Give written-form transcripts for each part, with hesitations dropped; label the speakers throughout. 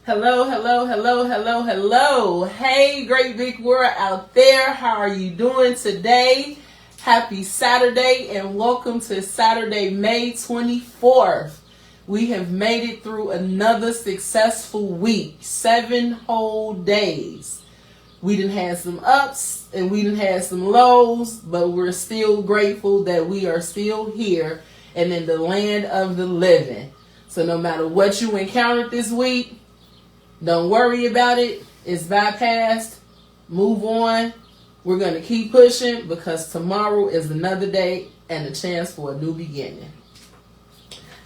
Speaker 1: Hello, hello, hello, hello, hello. Hey, great big world out there. How are you doing today? Happy Saturday and welcome to Saturday, May 24th. We have made it through another successful week, 7 whole days. We done had some ups and we done had some lows, but we're still grateful that we are still here and in the land of the living. So no matter what you encountered this week, don't worry about it. It's bypassed. Move on. We're going to keep pushing because tomorrow is another day and a chance for a new beginning.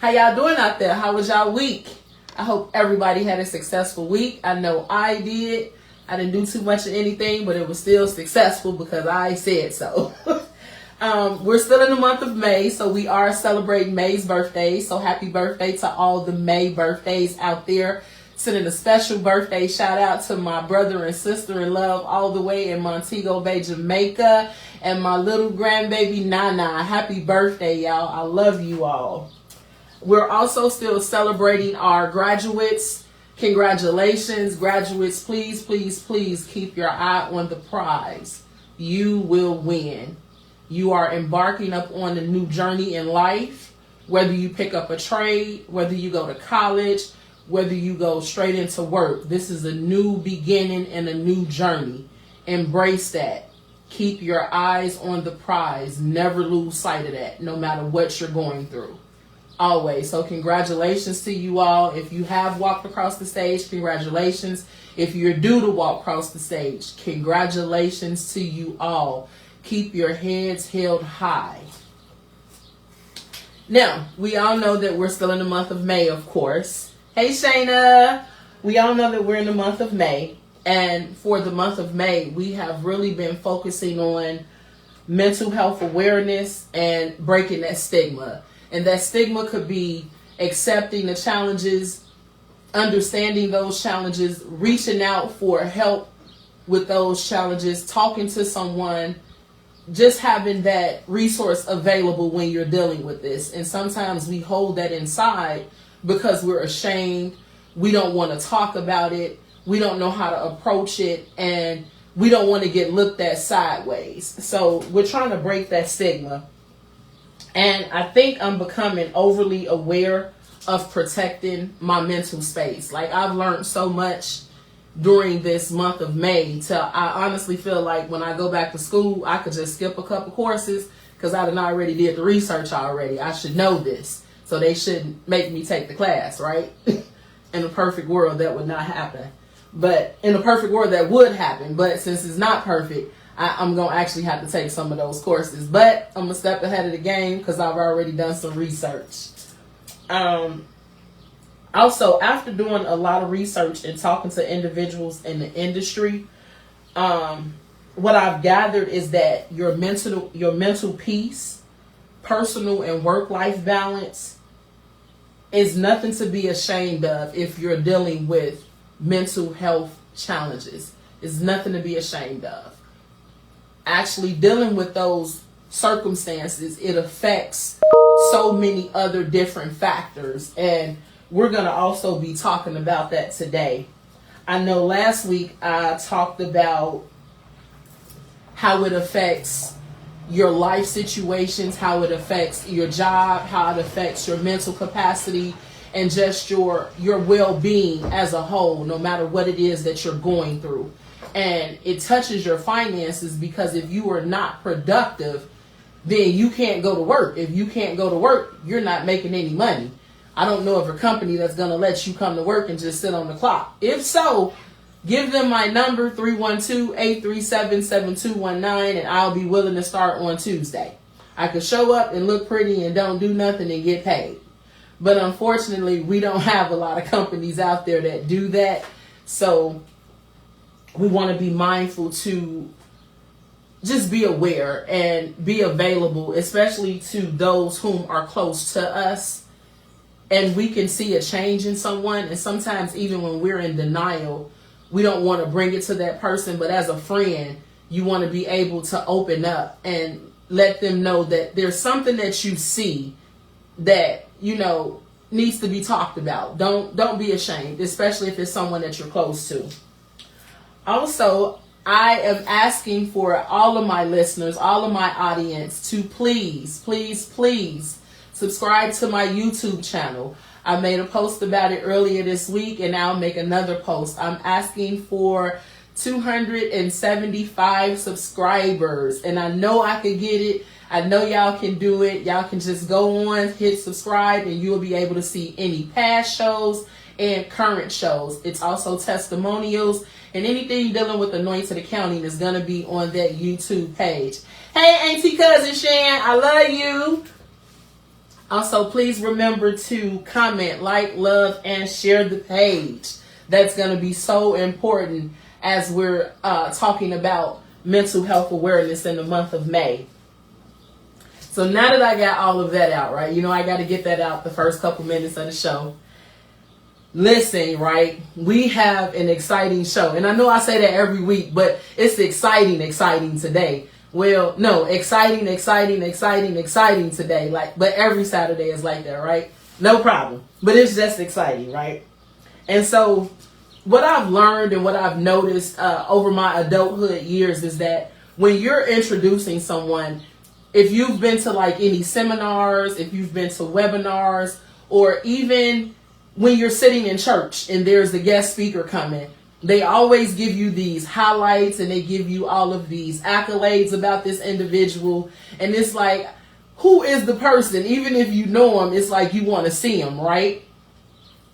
Speaker 1: How y'all doing out there? How was y'all week? I hope everybody had a successful week. I know I did. I didn't do too much of anything, but it was still successful because I said so. We're still in the month of May, so we are celebrating May's birthday. So happy birthday to all the May birthdays out there. Sending a special birthday shout out to my brother and sister in love all the way in Montego Bay, Jamaica, and my little grandbaby Nana. Happy birthday, y'all. I love you all. We're also still celebrating our graduates. Congratulations, graduates. Please, please, please keep your eye on the prize. You will win. You are embarking up on a new journey in life, whether you pick up a trade, whether you go to college, whether you go straight into work. This is a new beginning and a new journey. Embrace that. Keep your eyes on the prize. Never lose sight of that, no matter what you're going through. Always. So congratulations to you all. If you have walked across the stage, congratulations. If you're due to walk across the stage, congratulations to you all. Keep your heads held high. Now, we all know that we're still in the month of May, of course. Hey, Shayna. We all know that we're in the month of May. And for the month of May, we have really been focusing on mental health awareness and breaking that stigma. And that stigma could be accepting the challenges, understanding those challenges, reaching out for help with those challenges, talking to someone, just having that resource available when you're dealing with this. And sometimes we hold that inside because we're ashamed, we don't want to talk about it, we don't know how to approach it, and we don't want to get looked at sideways. So we're trying to break that stigma. And I think I'm becoming overly aware of protecting my mental space. Like, I've learned so much during this month of May I honestly feel like when I go back to school, I could just skip a couple courses because I already did the research already. I should know this. So they shouldn't make me take the class, right? In a perfect world, that would not happen. But in a perfect world, that would happen. But since it's not perfect, I'm going to actually have to take some of those courses. But I'm going to step ahead of the game because I've already done some research. Also, after doing a lot of research and talking to individuals in the industry, what I've gathered is that your mental peace, personal and work-life balance is nothing to be ashamed of if you're dealing with mental health challenges. It's nothing to be ashamed of. Actually dealing with those circumstances, it affects so many other different factors. And we're going to also be talking about that today. I know last week I talked about how it affects your life situations, how it affects your job, how it affects your mental capacity, and just your well-being as a whole, no matter what it is that you're going through. And it touches your finances because if you are not productive, then you can't go to work. If you can't go to work, you're not making any money. I don't know of a company that's going to let you come to work and just sit on the clock. If so, give them my number, 312-837-7219, and I'll be willing to start on Tuesday. I could show up and look pretty and don't do nothing and get paid. But unfortunately, we don't have a lot of companies out there that do that. So we want to be mindful to just be aware and be available, especially to those whom are close to us. And we can see a change in someone. And sometimes even when we're in denial, we don't want to bring it to that person. But as a friend, you want to be able to open up and let them know that there's something that you see that, you know, needs to be talked about. Don't be ashamed, especially if it's someone that you're close to. Also, I am asking for all of my listeners, all of my audience to please, please, please subscribe to my YouTube channel. I made a post about it earlier this week, and I'll make another post. I'm asking for 275 subscribers, and I know I can get it. I know y'all can do it. Y'all can just go on, hit subscribe, and you'll be able to see any past shows and current shows. It's also testimonials, and anything dealing with Anointed Accounting is going to be on that YouTube page. Hey, Auntie Cousin Shan, I love you. Also, please remember to comment, like, love, and share the page. That's going to be so important as we're talking about mental health awareness in the month of May. So now that I got all of that out, right? You know, I got to get that out the first couple minutes of the show. Listen, right? We have an exciting show. And I know I say that every week, but it's exciting today. Well, no, exciting today. But every Saturday is like that, right? No problem. But it's just exciting, right? And so what I've learned and what I've noticed over my adulthood years is that when you're introducing someone, if you've been to like any seminars, if you've been to webinars, or even when you're sitting in church and there's a guest speaker coming, they always give you these highlights and they give you all of these accolades about this individual. And it's like, who is the person? Even if you know them, it's like you want to see them, right?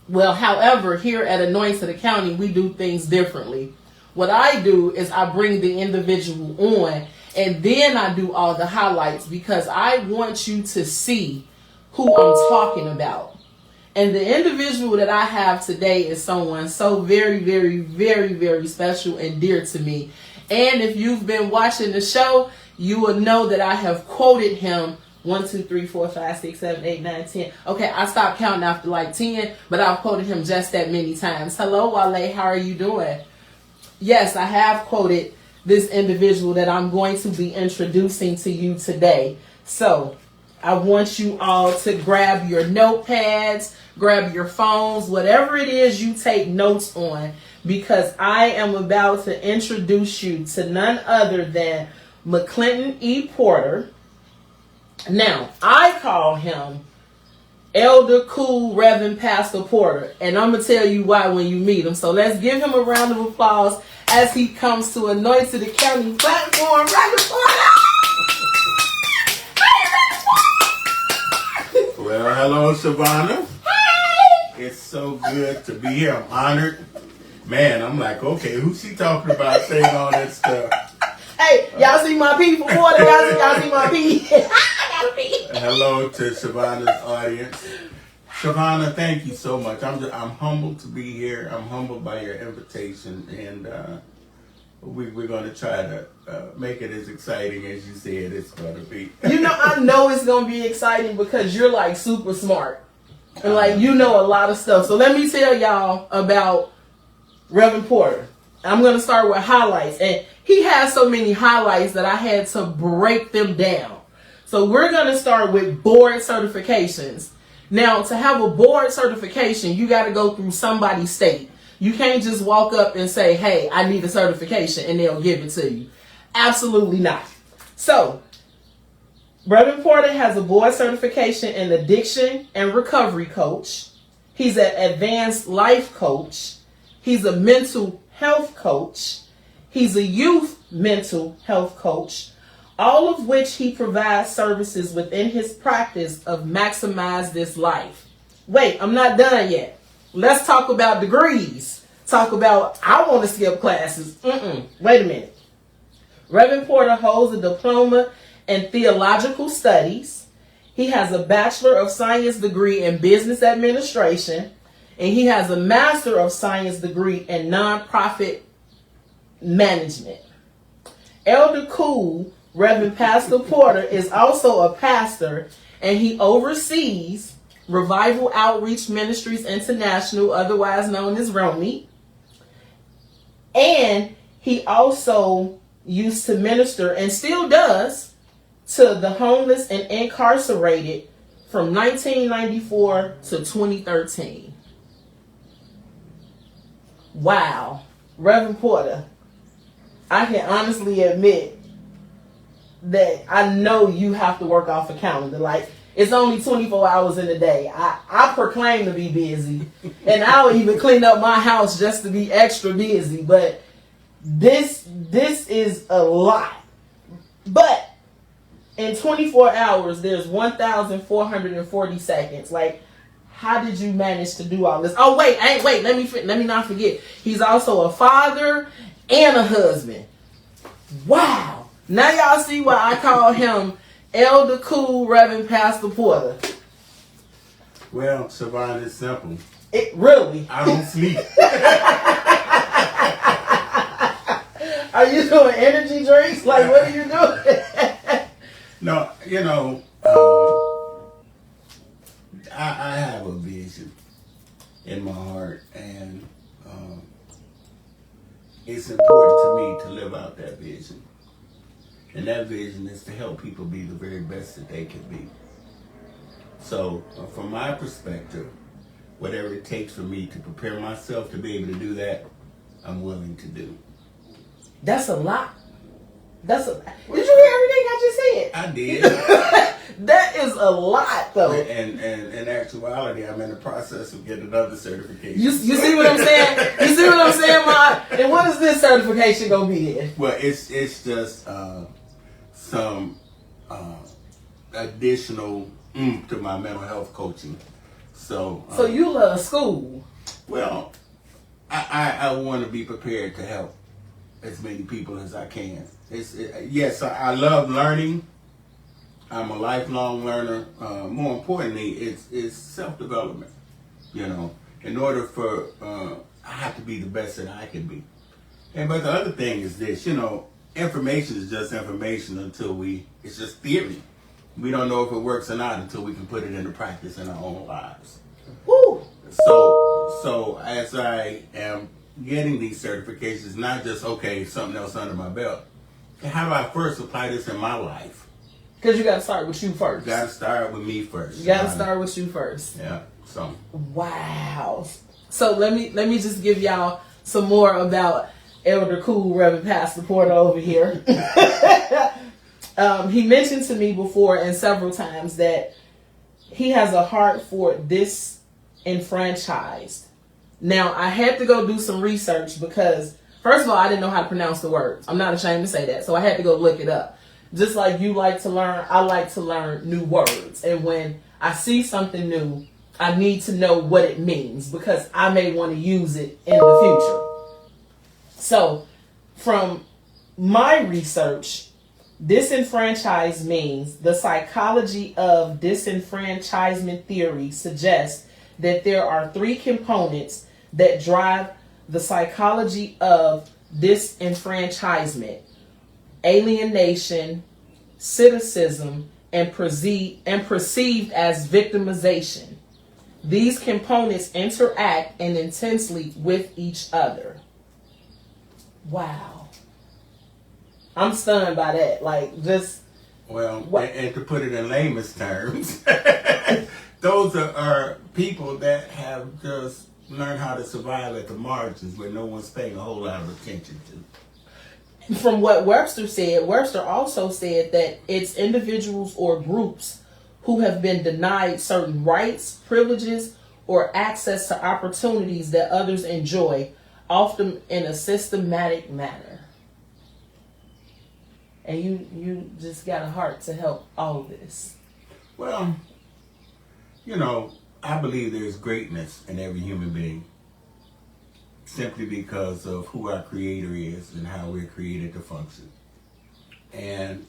Speaker 1: Well, however, here at Anointed Accounting, we do things differently. What I do is I bring the individual on, and then I do all the highlights because I want you to see who I'm talking about. And the individual that I have today is someone so very, very, very, very special and dear to me. And if you've been watching the show, you will know that I have quoted him 1, 2, 3, 4, 5, 6, 7, 8, 9, 10. Okay, I stopped counting after like 10, but I've quoted him just that many times. Hello, Wale, how are you doing? Yes, I have quoted this individual that I'm going to be introducing to you today. So I want you all to grab your notepads, grab your phones, whatever it is you take notes on, because I am about to introduce you to none other than McClinton E. Porter. Now, I call him Elder Cool Reverend Pastor Porter, and I'm going to tell you why when you meet him. So let's give him a round of applause as he comes to Anointed Accounting platform. Reverend Porter!
Speaker 2: Well, hello, Savannah.
Speaker 1: Hey!
Speaker 2: It's so good to be here. I'm honored. Man, I'm like, okay, who's she talking about saying all that stuff?
Speaker 1: Hey, y'all see my pee for water? Y'all see my pee? I gotta pee.
Speaker 2: Hello to Savannah's audience. Savannah, thank you so much. I'm humbled to be here. I'm humbled by your invitation, and we're going to try to make it as exciting as you said it's going to be.
Speaker 1: You know, I know it's going to be exciting because you're like super smart. And like, you know a lot of stuff. So let me tell y'all about Reverend Porter. I'm going to start with highlights. And he has so many highlights that I had to break them down. So we're going to start with board certifications. Now, to have a board certification, you got to go through somebody's state. You can't just walk up and say, hey, I need a certification, and they'll give it to you. Absolutely not. So, Reverend Porter has a board certification in addiction and recovery coach. He's an advanced life coach. He's a mental health coach. He's a youth mental health coach, all of which he provides services within his practice of Maximize This Life. Wait, I'm not done yet. Let's talk about degrees. Talk about, I want to skip classes. Wait a minute. Reverend Porter holds a diploma in theological studies. He has a Bachelor of Science degree in business administration. And he has a Master of Science degree in nonprofit management. Elder Cool, Reverend Pastor Porter, is also a pastor, and he oversees Revival Outreach Ministries International, otherwise known as ROMI. And he also used to minister, and still does, to the homeless and incarcerated from 1994 to 2013. Wow. Reverend Porter, I can honestly admit that I know you have to work off a calendar. Like, it's only 24 hours in a day. I proclaim to be busy, and I'll even clean up my house just to be extra busy. But this is a lot. But in 24 hours, there's 1,440 seconds. Like, how did you manage to do all this? Oh, wait, let me not forget. He's also a father and a husband. Wow. Now y'all see why I call him Elder Cool Reverend Pastor Porter.
Speaker 2: Well, Siobhan, it's simple.
Speaker 1: It really.
Speaker 2: I don't sleep.
Speaker 1: Are you doing energy drinks? Like, what are you doing?
Speaker 2: No, I have a vision in my heart, and it's important to me to live out that vision. And that vision is to help people be the very best that they can be. So, from my perspective, whatever it takes for me to prepare myself to be able to do that, I'm willing to do.
Speaker 1: That's a lot. Did you hear everything I just said?
Speaker 2: I did.
Speaker 1: That is a lot, though.
Speaker 2: And in actuality, I'm in the process of getting another certification.
Speaker 1: You see what I'm saying? You see what I'm saying, Ma? And what is this certification gonna be in?
Speaker 2: Well, it's just some additional to my mental health coaching. So
Speaker 1: you love school?
Speaker 2: Well, I want to be prepared to help as many people as I can. Yes, I love learning. I'm a lifelong learner. More importantly, it's self-development. In order for I have to be the best that I can be. But the other thing is this, information is just information until it's just theory. We don't know if it works or not until we can put it into practice in our own lives.
Speaker 1: Woo!
Speaker 2: So as I am getting these certifications, not just, something else under my belt. How do I first apply this in my life?
Speaker 1: Because you got to start with you first.
Speaker 2: Got to start with me first.
Speaker 1: You got to start with you first.
Speaker 2: Yeah. So.
Speaker 1: Wow. So let me just give y'all some more about Elder Cool Reverend Pastor Porter over here. He mentioned to me before and several times that he has a heart for disenfranchised. Now, I had to go do some research because, first of all, I didn't know how to pronounce the words. I'm not ashamed to say that. So I had to go look it up. Just like you like to learn, I like to learn new words. And when I see something new, I need to know what it means because I may want to use it in the future. So, from my research, disenfranchised means the psychology of disenfranchisement theory suggests that there are three components that drive the psychology of disenfranchisement: alienation, cynicism, and perceived as victimization. These components interact and intensely with each other. Wow. I'm stunned by that. Like, just...
Speaker 2: Well, and to put it in layman's terms, those are people that have just learned how to survive at the margins where no one's paying a whole lot of attention to.
Speaker 1: From what Webster said, Webster also said that it's individuals or groups who have been denied certain rights, privileges, or access to opportunities that others enjoy, often in a systematic manner. And you just got a heart to help all of this.
Speaker 2: Well, I believe there's greatness in every human being simply because of who our Creator is and how we're created to function. And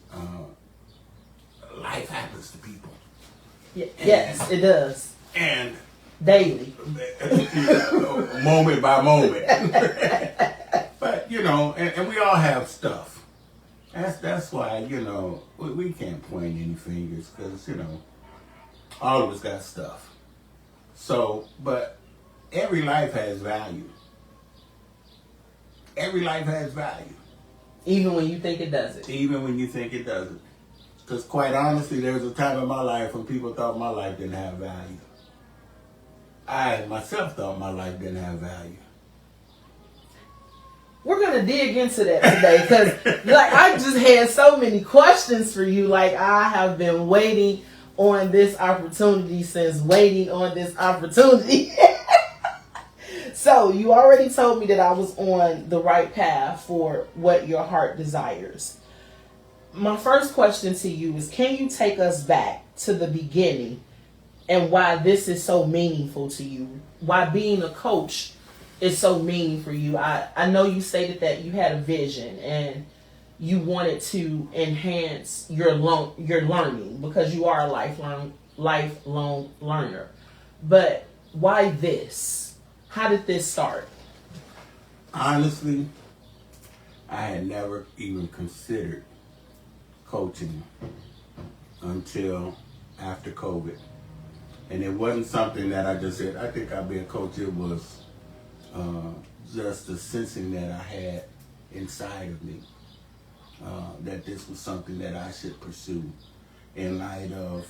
Speaker 2: life happens to people.
Speaker 1: Yes, it does.
Speaker 2: And
Speaker 1: daily.
Speaker 2: Moment by moment. But, and we all have stuff. That's why, we can't point any fingers because, all of us got stuff. So, but every life has value. Every life has value.
Speaker 1: Even when you think it doesn't.
Speaker 2: Even when you think it doesn't. Because quite honestly, there was a time in my life when people thought my life didn't have value. I myself thought my life didn't have value.
Speaker 1: We're gonna dig into that today because, like, I just had so many questions for you. Like, I have been waiting on this opportunity since waiting on this opportunity. So you already told me that I was on the right path for what your heart desires. My first question to you is, can you take us back to the beginning and why this is so meaningful to you? Why being a coach is so meaningful for you? I know you stated that you had a vision and you wanted to enhance your learning because you are a lifelong learner. But why this? How did this start?
Speaker 2: Honestly, I had never even considered coaching until after COVID. And it wasn't something that I just said, I think I'll be a coach. It was just the sensing that I had inside of me that this was something that I should pursue in light of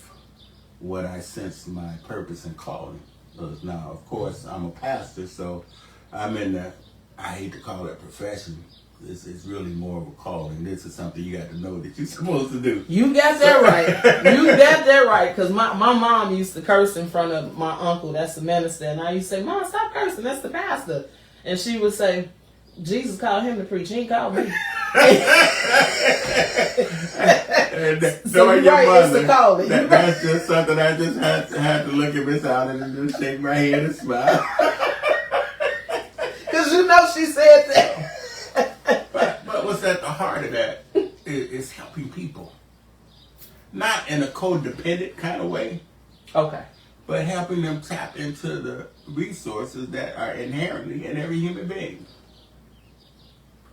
Speaker 2: what I sensed my purpose and calling was. Now, of course, I'm a pastor, so I'm in the, I hate to call it profession. It's really more of a calling. This is something you got to know that you're supposed to do.
Speaker 1: You got that right. You got that right. Because my mom used to curse in front of my uncle, that's the minister. And I used to say, Mom, stop cursing. That's the pastor. And she would say, Jesus called him to preach. He ain't called me.
Speaker 2: So
Speaker 1: you're right, it's the calling.
Speaker 2: That's just something I just had to look at Miss Allen and just shake my head and smile.
Speaker 1: Because you know she said that.
Speaker 2: But what's at the heart of that is helping people. Not in a codependent kind of way.
Speaker 1: Okay.
Speaker 2: But helping them tap into the resources that are inherently in every human being.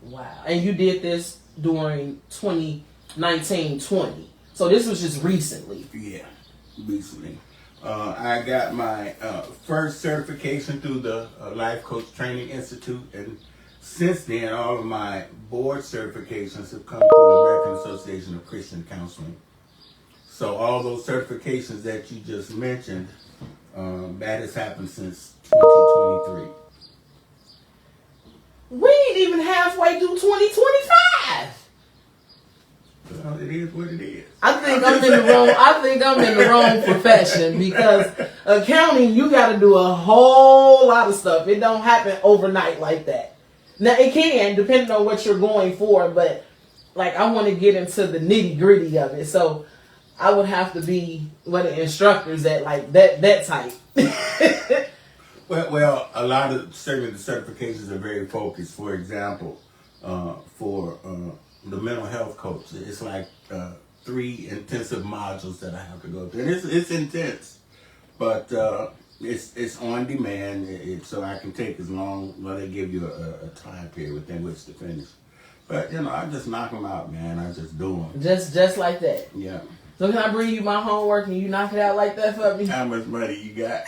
Speaker 1: Wow. And you did this during 2019-20. So this was just recently.
Speaker 2: Yeah, recently. I got my first certification through the Life Coach Training Institute, and since then all of my board certifications have come through the American Association of Christian Counseling. So all those certifications that you just mentioned, that has happened since 2023.
Speaker 1: We ain't even halfway through 2025.
Speaker 2: Well, it is what it is.
Speaker 1: I think I'm in the wrong profession because accounting, you got to do a whole lot of stuff. It don't happen overnight like that. Now it can, depending on what you're going for, but like I want to get into the nitty gritty of it. So I would have to be one of the instructors that like that type.
Speaker 2: Well, a lot of certainly the certifications are very focused. For example, for the mental health coach, it's like 3 intensive modules that I have to go through, and it's intense, but it's on demand. So I can take as long. Well, they give you a time period within which to finish. But I just knock them out, man. I just do them.
Speaker 1: Just like that.
Speaker 2: Yeah.
Speaker 1: So can I bring you my homework and you knock it out like that for me?
Speaker 2: How much money you got?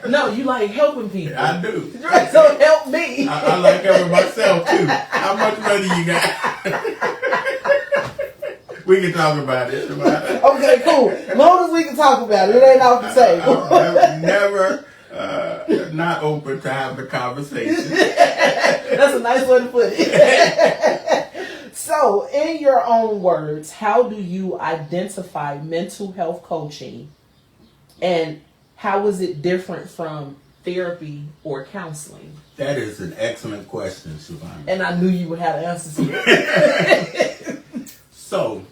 Speaker 1: No, you like helping people.
Speaker 2: I do.
Speaker 1: So help me.
Speaker 2: I like helping myself too. How much money you got? We can talk about it.
Speaker 1: Okay, cool. As long as we can talk about it, it ain't off the table.
Speaker 2: I'm never not open to have the conversation.
Speaker 1: That's a nice way to put it. So, in your own words, how do you identify mental health coaching, and how is it different from therapy or counseling?
Speaker 2: That is an excellent question, Shavonda.
Speaker 1: And I knew you would have an answer to it.
Speaker 2: So,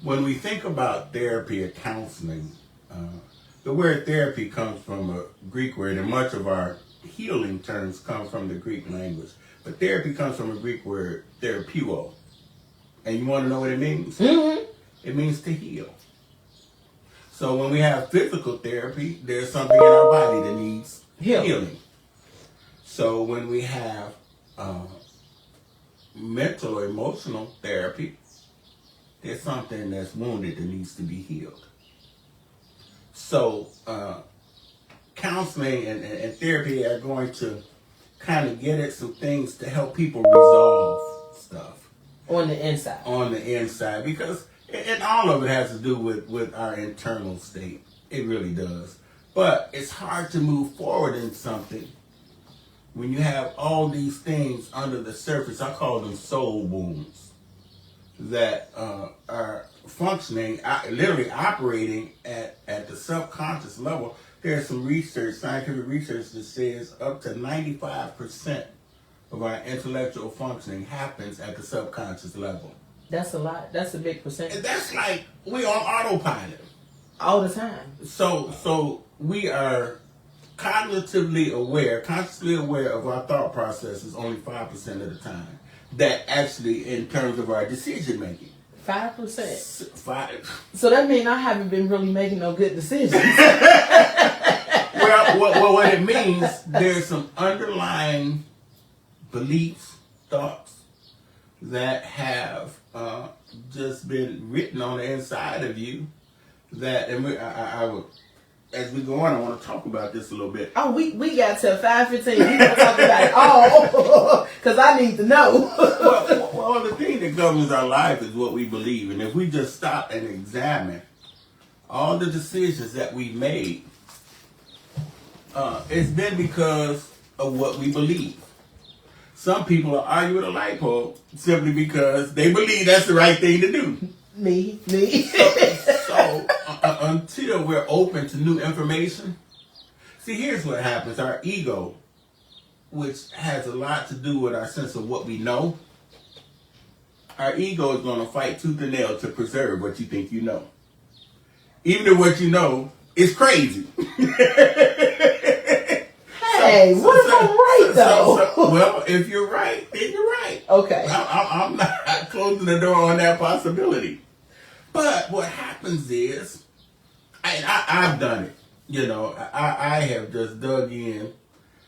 Speaker 2: when we think about therapy or counseling, the word therapy comes from a Greek word, and much of our healing terms come from the Greek language. But therapy comes from a Greek word, therapeuo. And you want to know what it means?
Speaker 1: Mm-hmm.
Speaker 2: It means to heal. So when we have physical therapy, there's something in our body that needs healing. So when we have mental or emotional therapy, there's something that's wounded that needs to be healed. So counseling and therapy are going to kind of get at some things to help people resolve stuff.
Speaker 1: On the inside.
Speaker 2: On the inside, because and all of it has to do with our internal state. It really does. But it's hard to move forward in something when you have all these things under the surface. I call them soul wounds that are functioning, literally operating at the subconscious level. There's some research, scientific research, that says up to 95% of our intellectual functioning happens at the subconscious level.
Speaker 1: That's a lot. That's a big percentage.
Speaker 2: And that's like we on autopilot.
Speaker 1: All the time.
Speaker 2: So we are cognitively aware, consciously aware of our thought processes only 5% of the time. That actually, in terms of our decision making.
Speaker 1: 5%.
Speaker 2: 5.
Speaker 1: So that means I haven't been really making no good decisions.
Speaker 2: Well, what it means, there's some underlying beliefs, thoughts that have just been written on the inside of you. That, and I would, as we go on, I want to talk about this a little bit.
Speaker 1: Oh, we got till 5:15. We gonna talk about it all because I need to know.
Speaker 2: well, the thing that governs our life is what we believe, and if we just stop and examine all the decisions that we made, it's been because of what we believe. Some people are arguing a light bulb simply because they believe that's the right thing to do.
Speaker 1: Me.
Speaker 2: So until we're open to new information, see, here's what happens. Our ego, which has a lot to do with our sense of what we know, our ego is going to fight tooth and nail to preserve what you think you know. Even if what you know is crazy.
Speaker 1: Hey, what if I'm right, though?
Speaker 2: Well, if you're right, then you're right.
Speaker 1: Okay.
Speaker 2: I'm not closing the door on that possibility. But what happens is, I've done it. You know, I have just dug in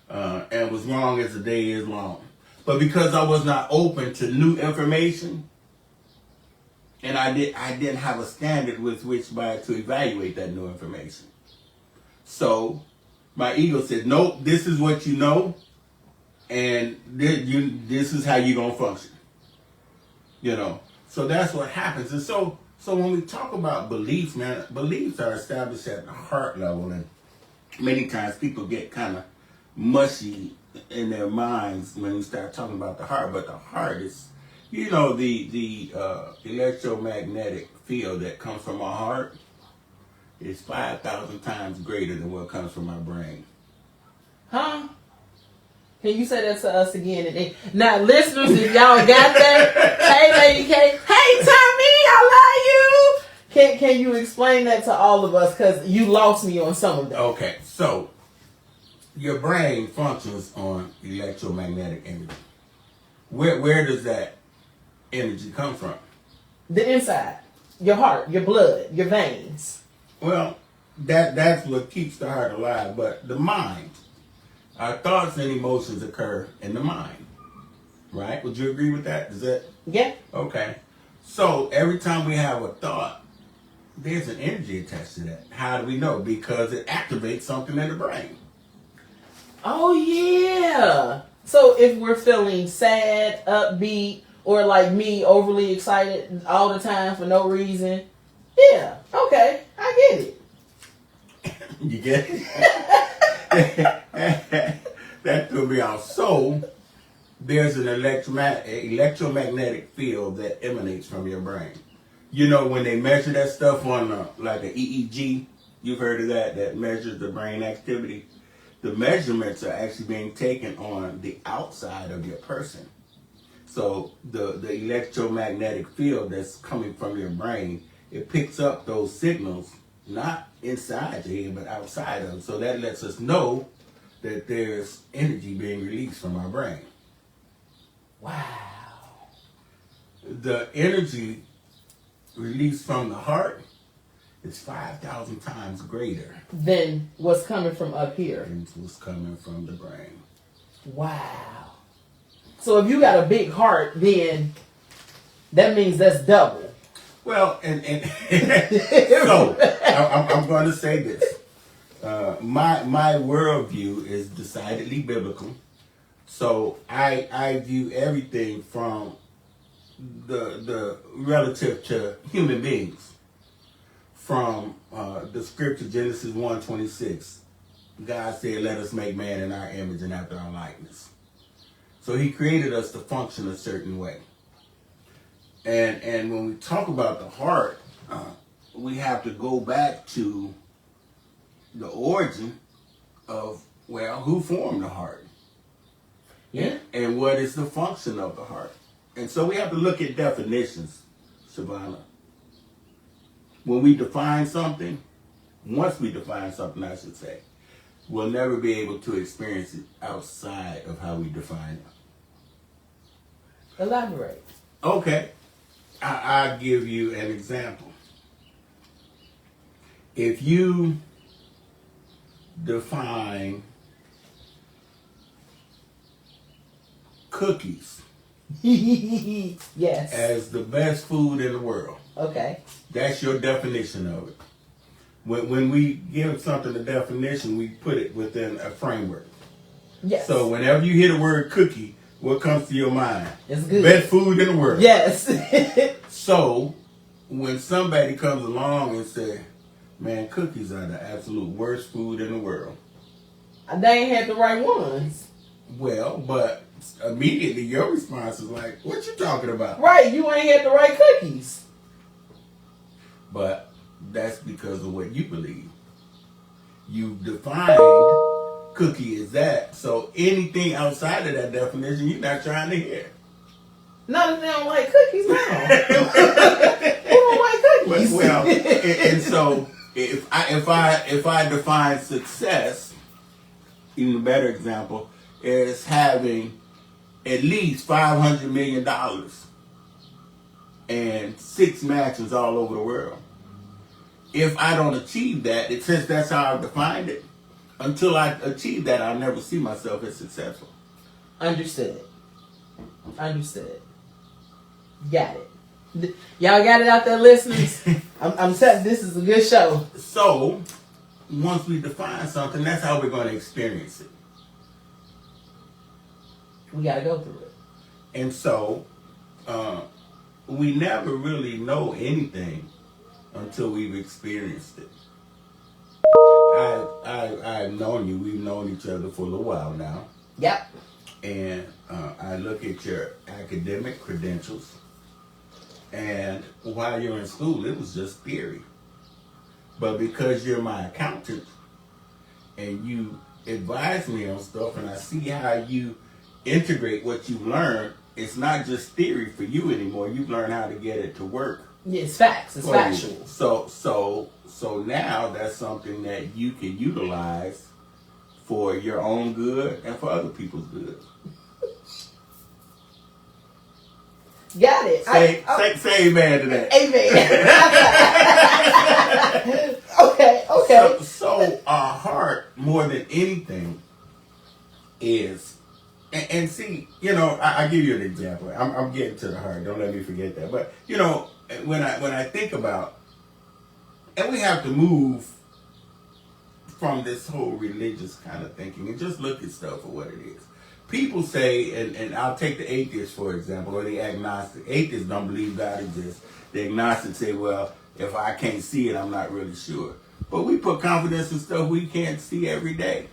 Speaker 2: and was wrong as the day is long. But because I was not open to new information, and I didn't have a standard with which to evaluate that new information. So my ego said, nope, this is what you know, and this is how you're going to function. You know, so that's what happens. And so when we talk about beliefs, man, beliefs are established at the heart level, and many times people get kind of mushy in their minds when we start talking about the heart. But the heart is, you know, the electromagnetic field that comes from our heart is 5,000 times greater than what comes from our brain.
Speaker 1: Huh? Can you say that to us again today? Now, listeners, if y'all got that, hey, Lady K, hey, Tommy, I love you. Can you explain that to all of us? Because you lost me on some of that.
Speaker 2: Okay, so your brain functions on electromagnetic energy. Where does that energy come from?
Speaker 1: The inside, your heart, your blood, your veins.
Speaker 2: Well, that's what keeps the heart alive. But the mind, our thoughts and emotions occur in the mind, right? Would you agree with that? Is that?
Speaker 1: Yeah.
Speaker 2: Okay. So every time we have a thought, there's an energy attached to that. How do we know? Because it activates something in the brain.
Speaker 1: Oh, yeah. So if we're feeling sad, upbeat, or like me, overly excited all the time for no reason, yeah, okay, I get it.
Speaker 2: You get it? That threw me off. So there's an electromagnetic field that emanates from your brain. You know, when they measure that stuff on like an EEG, you've heard of that measures the brain activity. The measurements are actually being taken on the outside of your person. So the electromagnetic field that's coming from your brain, it picks up those signals, not inside your head, but outside of it. So that lets us know that there's energy being released from our brain.
Speaker 1: Wow.
Speaker 2: The energy released from the heart is 5,000 times greater
Speaker 1: than what's coming from up here.
Speaker 2: than what's coming from the brain.
Speaker 1: Wow. So if you got a big heart, then that means that's double.
Speaker 2: Well, and so I'm going to say this. My worldview is decidedly biblical. So I view everything from the relative to human beings from the scripture Genesis 1:26. God said, "Let us make man in our image and after our likeness." So He created us to function a certain way. And when we talk about the heart, we have to go back to the origin of, well, who formed the heart?
Speaker 1: Yeah.
Speaker 2: And what is the function of the heart? And so we have to look at definitions, Shavana. When we define something, once we define something, I should say, we'll never be able to experience it outside of how we define it.
Speaker 1: Elaborate.
Speaker 2: Okay. I'll give you an example. If you define cookies
Speaker 1: Yes.
Speaker 2: as the best food in the world,
Speaker 1: Okay.
Speaker 2: that's your definition of it. When we give something a definition, we put it within a framework.
Speaker 1: Yes.
Speaker 2: So whenever you hear the word cookie, what comes to your mind?
Speaker 1: It's good.
Speaker 2: Best food in the world.
Speaker 1: Yes.
Speaker 2: So when somebody comes along and say, "Man, cookies are the absolute worst food in the world,"
Speaker 1: They ain't had the right ones.
Speaker 2: well, but immediately your response is like, "What you talking about?"
Speaker 1: Right, you ain't had the right cookies.
Speaker 2: But that's because of what you believe. You defined cookie as that. So anything outside of that definition, you're not trying to hear.
Speaker 1: None of them don't like cookies now. Who don't like cookies?
Speaker 2: Well, and so if I define success, even a better example is having at least $500 million and 6 matches all over the world. If I don't achieve that, since that's how I've defined it, until I achieve that, I'll never see myself as successful.
Speaker 1: Understood. Got it. Y'all got it out there, listeners? I'm telling you, this is a good show.
Speaker 2: So, once we define something, that's how we're going to experience it.
Speaker 1: We got to go through it. And
Speaker 2: so, we never really know anything until we've experienced it. I've known you. We've known each other for a little while now.
Speaker 1: Yep.
Speaker 2: And I look at your academic credentials. And while you're in school, it was just theory. But because you're my accountant and you advise me on stuff and I see how you integrate what you learn, it's not just theory for you anymore. You've learned how to get it to work.
Speaker 1: Yeah, it's facts. It's factual.
Speaker 2: So now that's something that you can utilize for your own good and for other people's good.
Speaker 1: Got it.
Speaker 2: Say amen to that.
Speaker 1: Amen. Okay.
Speaker 2: So our heart, more than anything, is, and see, I give you an example. I'm getting to the heart. Don't let me forget that. But when I think about, and we have to move from this whole religious kind of thinking and just look at stuff for what it is. People say, and I'll take the atheist for example, or the agnostic. Atheists don't believe God exists. The agnostics say, well, if I can't see it, I'm not really sure. But we put confidence in stuff we can't see every day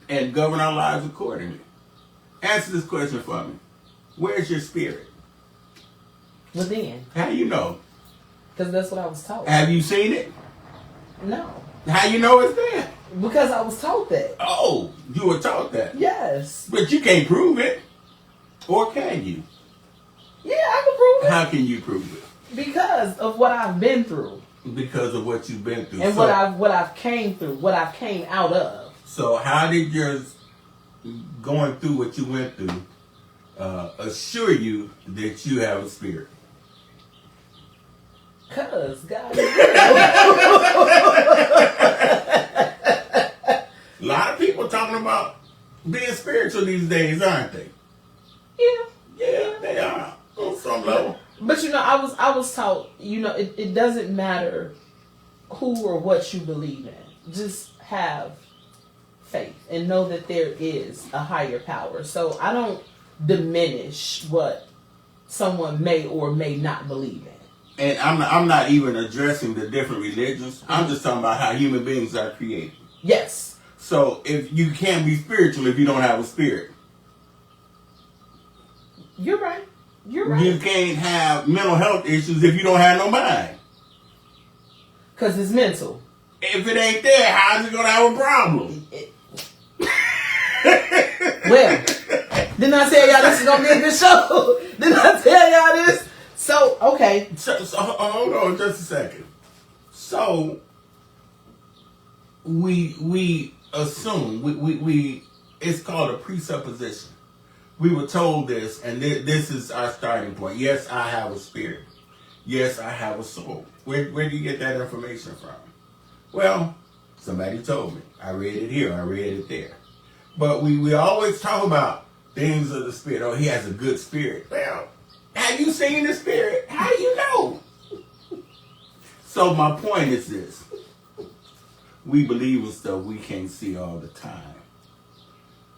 Speaker 2: and govern our lives accordingly. Answer this question for me. Where's your spirit?
Speaker 1: Within.
Speaker 2: How you know?
Speaker 1: Because that's what I was taught.
Speaker 2: Have you seen it?
Speaker 1: No.
Speaker 2: How you know it's there?
Speaker 1: Because I was taught that.
Speaker 2: Oh, you were taught that?
Speaker 1: Yes.
Speaker 2: But you can't prove it. Or can you?
Speaker 1: Yeah, I can prove it.
Speaker 2: How can you prove it?
Speaker 1: Because of what I've been through.
Speaker 2: Because of what you've been through.
Speaker 1: And what I've came through, what I've came out of.
Speaker 2: So how did your going through what you went through assure you that you have a spirit?
Speaker 1: Because God
Speaker 2: A lot of people talking about being spiritual these days, aren't they? Yeah, they are on some level.
Speaker 1: But I was taught, it doesn't matter who or what you believe in. Just have faith and know that there is a higher power. So I don't diminish what someone may or may not believe in.
Speaker 2: And I'm not even addressing the different religions. I'm just talking about how human beings are created.
Speaker 1: Yes.
Speaker 2: So if you can't be spiritual if you don't have a spirit.
Speaker 1: You're right. You're right.
Speaker 2: You can't have mental health issues if you don't have no mind.
Speaker 1: Because it's mental.
Speaker 2: If it ain't there, how's it going to have a problem?
Speaker 1: Well, didn't I tell y'all this is going to be a good show? Didn't I tell y'all this? So, okay.
Speaker 2: So hold on just a second. So, we assume, we it's called a presupposition. We were told this, and this is our starting point. Yes, I have a spirit. Yes, I have a soul. Where do you get that information from? Well, somebody told me. I read it here. I read it there. But we always talk about things of the spirit. Oh, he has a good spirit. Well, have you seen the spirit? How do you know? So my point is this. We believe in stuff we can't see all the time.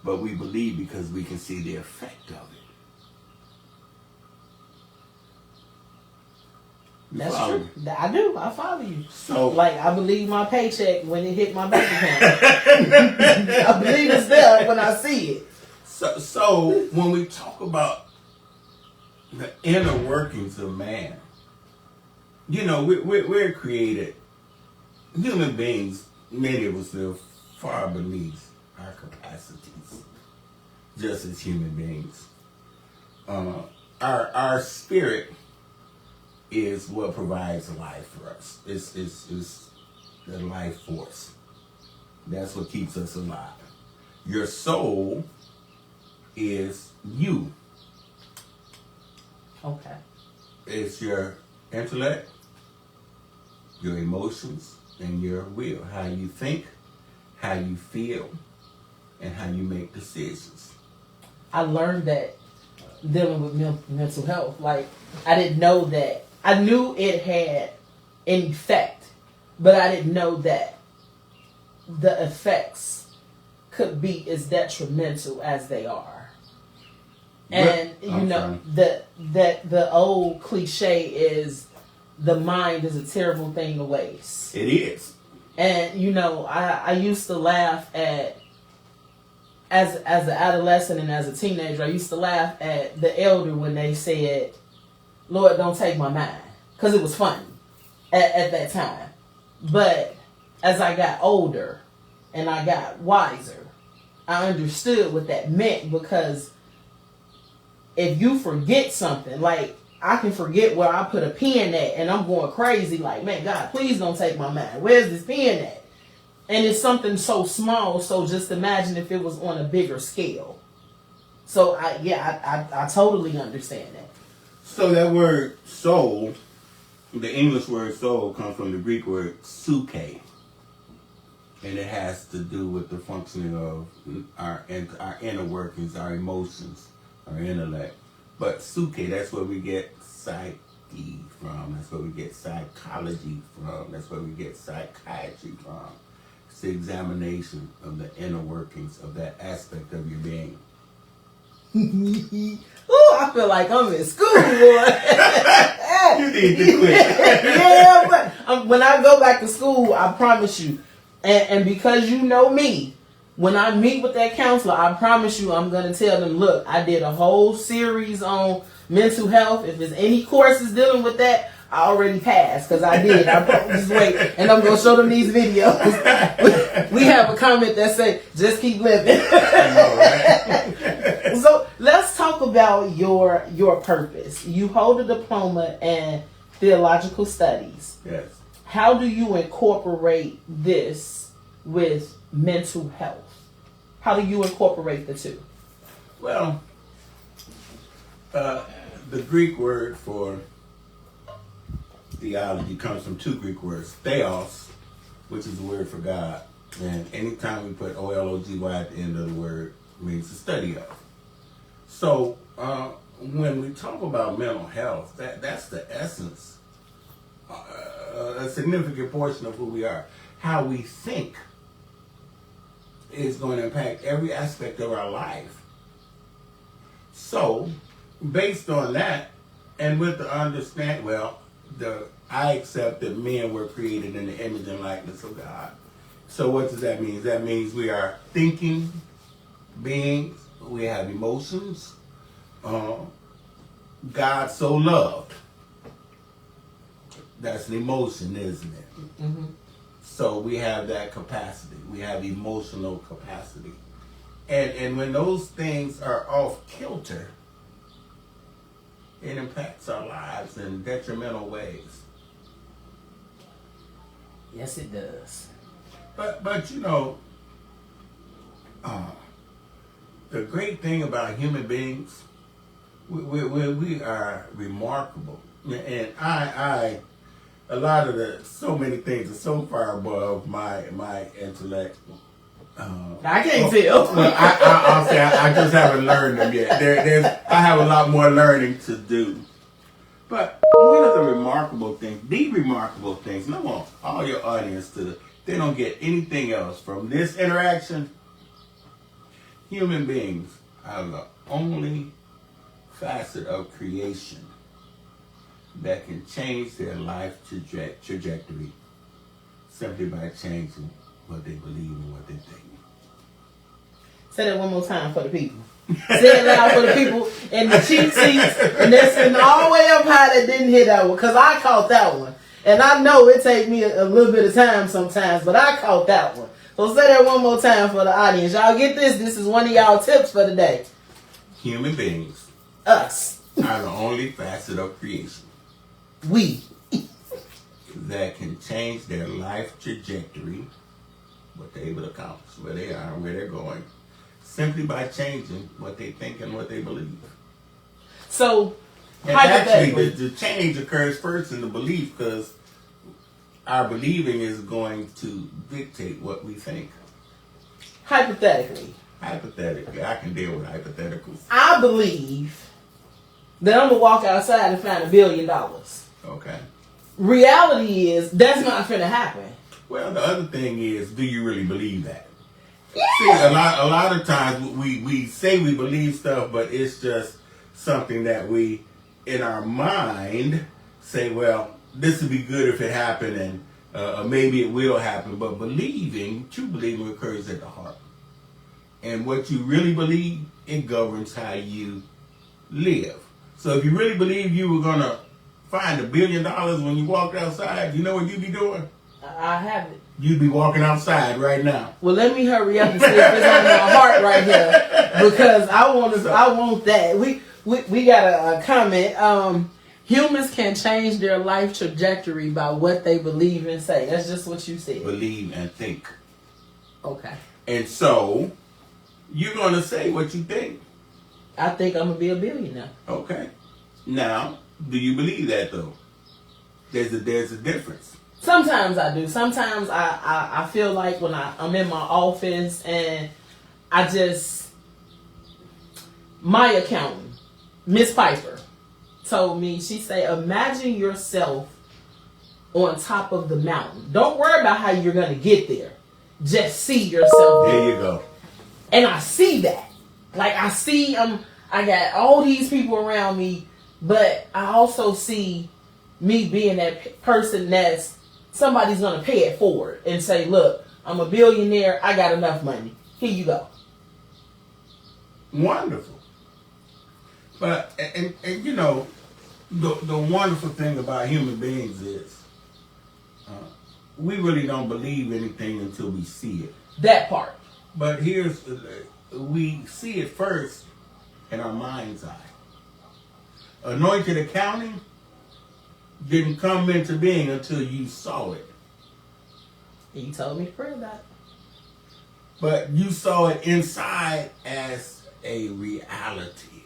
Speaker 2: But we believe because we can see the effect of it.
Speaker 1: That's true. I do. I follow you.
Speaker 2: So,
Speaker 1: like, I believe my paycheck when it hit my bank account. I believe it's there when I see it.
Speaker 2: So when we talk about the inner workings of man, you know, we're created. Human beings, many of us live far beneath our capacities, just as human beings. Our spirit is what provides life for us. It's the life force. That's what keeps us alive. Your soul is you.
Speaker 1: Okay.
Speaker 2: It's your intellect, your emotions, and your will. How you think, how you feel, and how you make decisions.
Speaker 1: I learned that dealing with mental health. Like, I didn't know that. I knew it had an effect, but I didn't know that the effects could be as detrimental as they are. And you know that the old cliche is the mind is a terrible thing to waste.
Speaker 2: It is.
Speaker 1: And you know, I used to laugh at as an adolescent and as a teenager, I used to laugh at the elder when they said, "Lord, don't take my mind," because it was funny at that time. But as I got older and I got wiser, I understood what that meant, because if you forget something, like I can forget where I put a pen at and I'm going crazy like, man, God, please don't take my mind. Where's this pen at? And it's something so small, so just imagine if it was on a bigger scale. So I totally understand that.
Speaker 2: So that word soul, the English word soul, comes from the Greek word suke. And it has to do with the functioning of our inner workings, our emotions, our intellect. But suke, that's where we get psyche from. That's where we get psychology from. That's where we get psychiatry from. It's the examination of the inner workings of that aspect of your being.
Speaker 1: Ooh, I feel like I'm in school, boy.
Speaker 2: You need to quit.
Speaker 1: Yeah, but when I go back to school, I promise you, and because you know me, when I meet with that counselor, I promise you I'm going to tell them, look, I did a whole series on mental health. If there's any courses dealing with that, I already passed, because I did. I probably just wait, and I'm going to show them these videos. We have a comment that say, just keep living. So let's talk about your purpose. You hold a diploma in theological studies.
Speaker 2: Yes.
Speaker 1: How do you incorporate this with mental health? How do you incorporate the two?
Speaker 2: Well, the Greek word for theology comes from two Greek words. Theos, which is the word for God. And anytime we put O-L-O-G-Y at the end of the word, it means the study of. So when we talk about mental health, that's the essence, a significant portion of who we are. How we think is going to impact every aspect of our life. So, based on that, And with the understand, I accept that men were created in the image and likeness of God. So what does that mean? That means we are thinking beings. We have emotions. God so loved. That's an emotion, isn't it?
Speaker 1: Mm-hmm.
Speaker 2: So we have that capacity. We have emotional capacity. And when those things are off kilter, it impacts our lives in detrimental ways.
Speaker 1: Yes, it does.
Speaker 2: But you know, the great thing about human beings, we are remarkable. And I a lot of so many things are so far above my intellect.
Speaker 1: I can't tell.
Speaker 2: Well, I'll say I just haven't learned them yet. I have a lot more learning to do. But one of the remarkable things, and I want all your audience they don't get anything else from this interaction. Human beings are the only facet of creation that can change their life trajectory simply by changing what they believe and what they think.
Speaker 1: Say that one more time for the people. Say it loud for the people in the cheap seats and they're sitting all the way up high that didn't hear that one. Because I caught that one. And I know it takes me a little bit of time sometimes, but I caught that one. So say that one more time for the audience. Y'all get this. This is one of y'all tips for the day.
Speaker 2: Human beings.
Speaker 1: Us.
Speaker 2: Are the only facet of creation.
Speaker 1: We.
Speaker 2: That can change their life trajectory, what they're able to accomplish, where they are and where they're going, simply by changing what they think and what they believe.
Speaker 1: So,
Speaker 2: and actually, the change occurs first in the belief, because our believing is going to dictate what we think.
Speaker 1: Hypothetically,
Speaker 2: I can deal with hypotheticals.
Speaker 1: I believe that I'm going to walk outside and find $1 billion.
Speaker 2: Okay.
Speaker 1: Reality is, that's not going to happen.
Speaker 2: Well, the other thing is, do you really believe that?
Speaker 1: Yeah.
Speaker 2: See, a lot of times we say we believe stuff, but it's just something that we, in our mind, say, well, this would be good if it happened, and maybe it will happen. But true believing occurs at the heart. And what you really believe, it governs how you live. So if you really believe you were going to find $1 billion when you walked outside, you know what you'd be doing?
Speaker 1: I have it.
Speaker 2: You'd be walking outside right now.
Speaker 1: Well, let me hurry up and see if it's on my heart right here, because I want that. We got a comment. Humans can change their life trajectory by what they believe and say. That's just what you said.
Speaker 2: Believe and think.
Speaker 1: Okay.
Speaker 2: And so, you're going to say what you think.
Speaker 1: I think I'm going to be a billionaire.
Speaker 2: Okay. Now, do you believe that, though? There's a difference.
Speaker 1: Sometimes I do. Sometimes I feel like when I'm in my office and my accountant, Miss Piper, told me, she said, imagine yourself on top of the mountain. Don't worry about how you're going to get there. Just see yourself there.
Speaker 2: There you go.
Speaker 1: And I see that. Like, I got all these people around me, but I also see me being that person that's somebody's going to pay it forward and say, look, I'm a billionaire. I got enough money. Here you go.
Speaker 2: Wonderful. But, and you know, the wonderful thing about human beings is we really don't believe anything until we see it.
Speaker 1: That part.
Speaker 2: But we see it first in our mind's eye. Anointed accounting didn't come into being until you saw it.
Speaker 1: You told me to pray about it.
Speaker 2: But you saw it inside as a reality.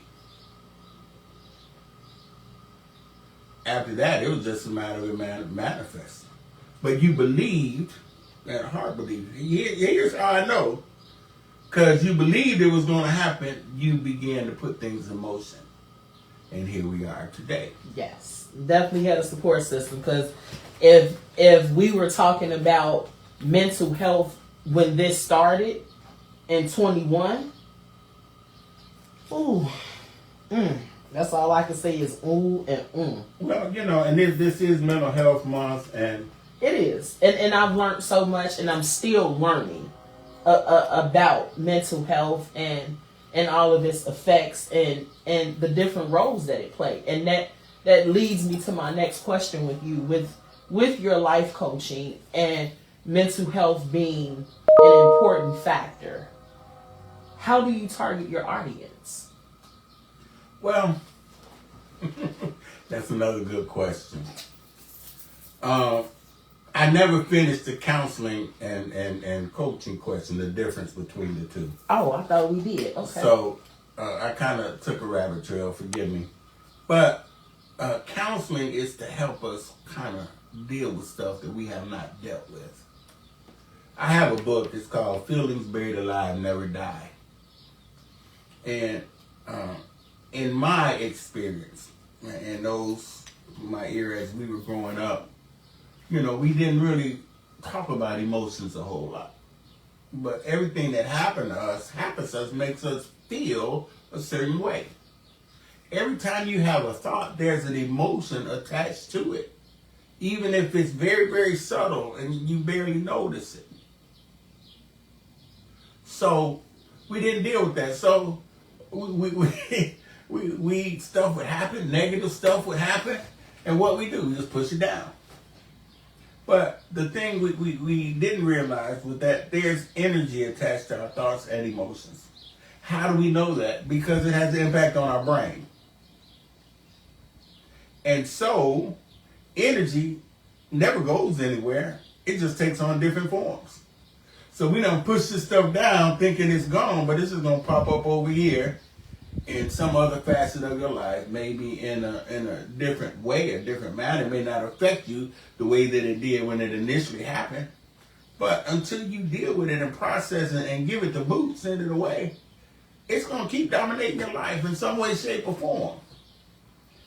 Speaker 2: After that, it was just a matter of manifesting. But you believed, that heart believed. Here's how I know. Because you believed it was going to happen, you began to put things in motion. And here we are today. Yes.
Speaker 1: Definitely had a support system, because if we were talking about mental health when this started in 21, That's all I can say is ooh and
Speaker 2: Well, and this is Mental Health Month, and
Speaker 1: it is, and I've learned so much, and I'm still learning about mental health and all of its effects and the different roles that it play, and that leads me to my next question with you with your life coaching and mental health being an important factor. How do you target your audience?
Speaker 2: well, that's another good question. I never finished the counseling and coaching question, the difference between the two.
Speaker 1: Oh, I thought we did. Okay.
Speaker 2: So I kind of took a rabbit trail, forgive me. But counseling is to help us kind of deal with stuff that we have not dealt with. I have a book, it's called Feelings Buried Alive Never Die. And in my experience, and my era as we were growing up, we didn't really talk about emotions a whole lot. But everything that happens to us makes us feel a certain way. Every time you have a thought, there's an emotion attached to it. Even if it's very, very subtle and you barely notice it. So we didn't deal with that. So we stuff would happen, negative stuff would happen, and what we do, we just push it down. But the thing we didn't realize was that there's energy attached to our thoughts and emotions. How do we know that? Because it has an impact on our brain. And so, energy never goes anywhere. It just takes on different forms. So we don't push this stuff down thinking it's gone, but this is going to pop up over here in some other facet of your life, maybe in a different way, a different manner. It may not affect you the way that it did when it initially happened. But until you deal with it and process it and give it the boot, send it away, it's going to keep dominating your life in some way, shape, or form.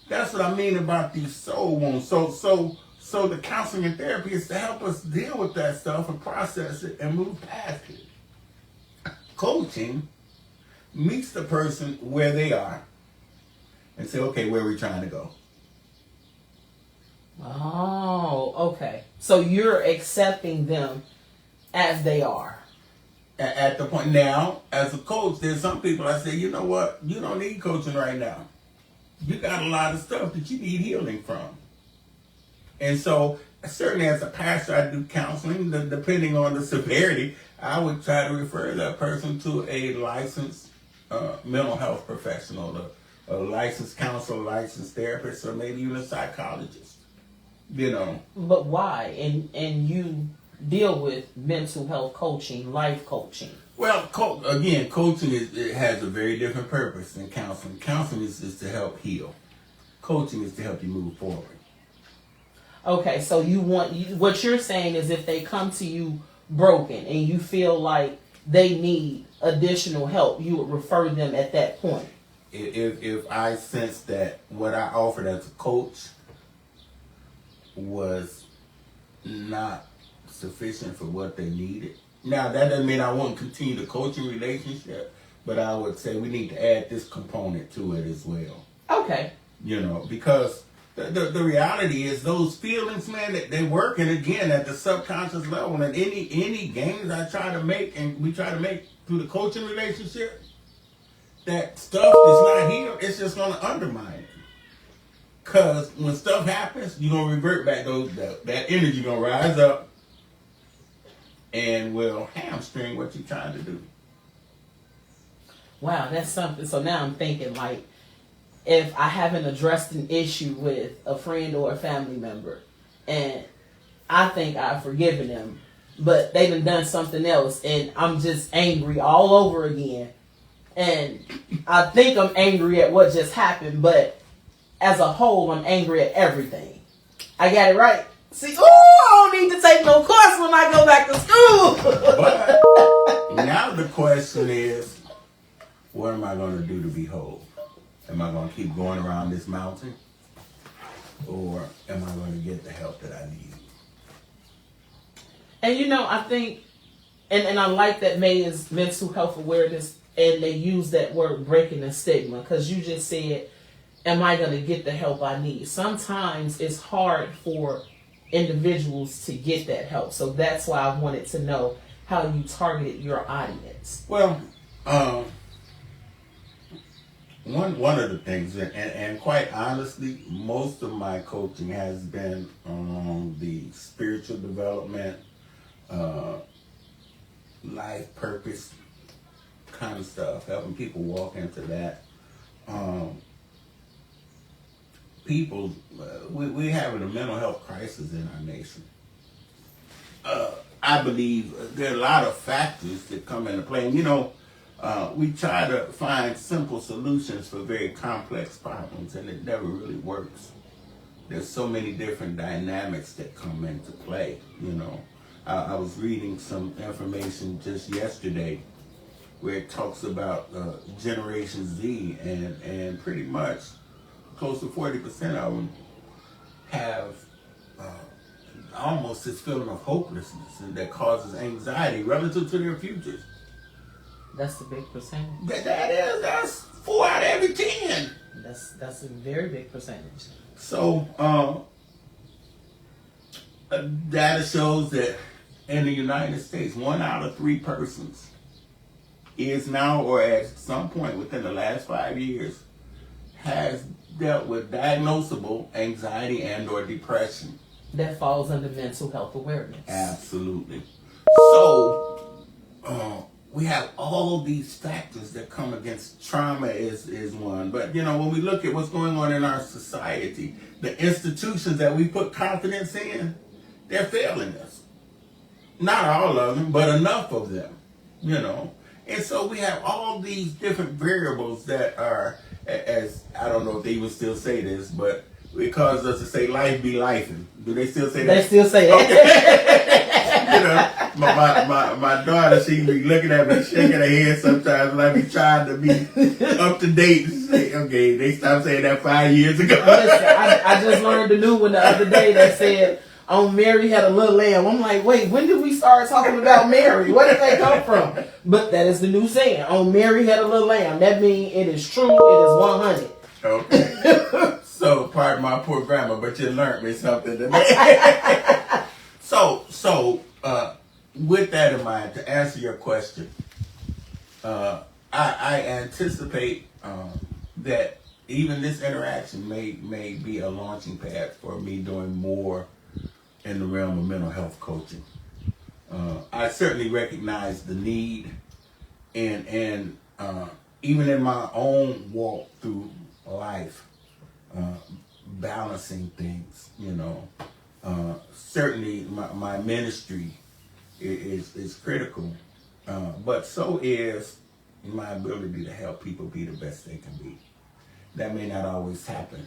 Speaker 2: That's what I mean about these soul wounds. So the counseling and therapy is to help us deal with that stuff and process it and move past it. Coaching meets the person where they are and say, okay, where are we trying to go?
Speaker 1: Oh, okay. So you're accepting them as they are.
Speaker 2: At the point now, as a coach, there's some people I say, you know what? You don't need coaching right now. You got a lot of stuff that you need healing from. And so, certainly as a pastor, I do counseling. Depending on the severity, I would try to refer that person to a licensed mental health professional, a licensed counselor, licensed therapist, or maybe even a psychologist.
Speaker 1: But why? And you deal with mental health coaching, life coaching.
Speaker 2: Well, coaching has a very different purpose than counseling. Counseling is to help heal. Coaching is to help you move forward.
Speaker 1: Okay, so what you're saying is if they come to you broken and you feel like they need additional help, you would refer them at that point.
Speaker 2: If I sense that what I offered as a coach was not sufficient for what they needed. Now, that doesn't mean I won't continue the coaching relationship, but I would say we need to add this component to it as well.
Speaker 1: Okay.
Speaker 2: Because the reality is those feelings, man, they work, and again, at the subconscious level, and any gains I try to make, and we try to make through the coaching relationship, that stuff is not healed, it's just going to undermine it. Because when stuff happens, you're going to revert back, that energy going to rise up and will hamstring what you're trying to do.
Speaker 1: Wow, that's something. So now I'm thinking, like, if I haven't addressed an issue with a friend or a family member, and I think I've forgiven them, but they've done something else, and I'm just angry all over again, and I think I'm angry at what just happened, but as a whole, I'm angry at everything. I got it right. See, I don't need to take no course when I go back to school.
Speaker 2: But now the question is, what am I going to do to be whole? Am I going to keep going around this mountain? Or am I going to get the help that I need?
Speaker 1: And I think, and I like that May is mental health awareness, and they use that word breaking the stigma, because you just said am I going to get the help I need? Sometimes it's hard for individuals to get that help. So that's why I wanted to know how you targeted your audience.
Speaker 2: Well, one of the things, and quite honestly, most of my coaching has been on the spiritual development, life purpose kind of stuff, helping people walk into that. People, we're having a mental health crisis in our nation. I believe there are a lot of factors that come into play. And, we try to find simple solutions for very complex problems, and it never really works. There's so many different dynamics that come into play. I was reading some information just yesterday where it talks about Generation Z, and pretty much close to 40% of them have almost this feeling of hopelessness, and that causes anxiety relative to their futures.
Speaker 1: That's a big percentage.
Speaker 2: That's 4 out of every 10.
Speaker 1: That's a very big percentage.
Speaker 2: So data shows that in the United States, 1 out of 3 persons is now, or at some point within the last 5 years, has dealt with diagnosable anxiety and or depression.
Speaker 1: That falls under mental health awareness.
Speaker 2: Absolutely. So we have all these factors that come against trauma is one. But, when we look at what's going on in our society, the institutions that we put confidence in, they're failing us. Not all of them, but enough of them, And so we have all these different variables that are, as I don't know if they even still say this, but it causes us to say life be lifing. Do they still say that?
Speaker 1: They still say that.
Speaker 2: My daughter, she be looking at me, shaking her head sometimes when I be trying to be up to date. Say, okay, they stopped saying that 5 years ago.
Speaker 1: Listen, I just learned a new one the other day that said, "On Mary had a little lamb." I'm like, wait, when did we start talking about Mary? Where did they come from? But that is the new saying. "On Mary had a little lamb." That means it is true. It is 100.
Speaker 2: Okay. So, pardon my poor grammar, but you learned me something today. So, with that in mind, to answer your question, I anticipate that even this interaction may be a launching pad for me doing more in the realm of mental health coaching. I certainly recognize the need, and even in my own walk through life, balancing things, certainly my ministry is critical, but so is my ability to help people be the best they can be. That may not always happen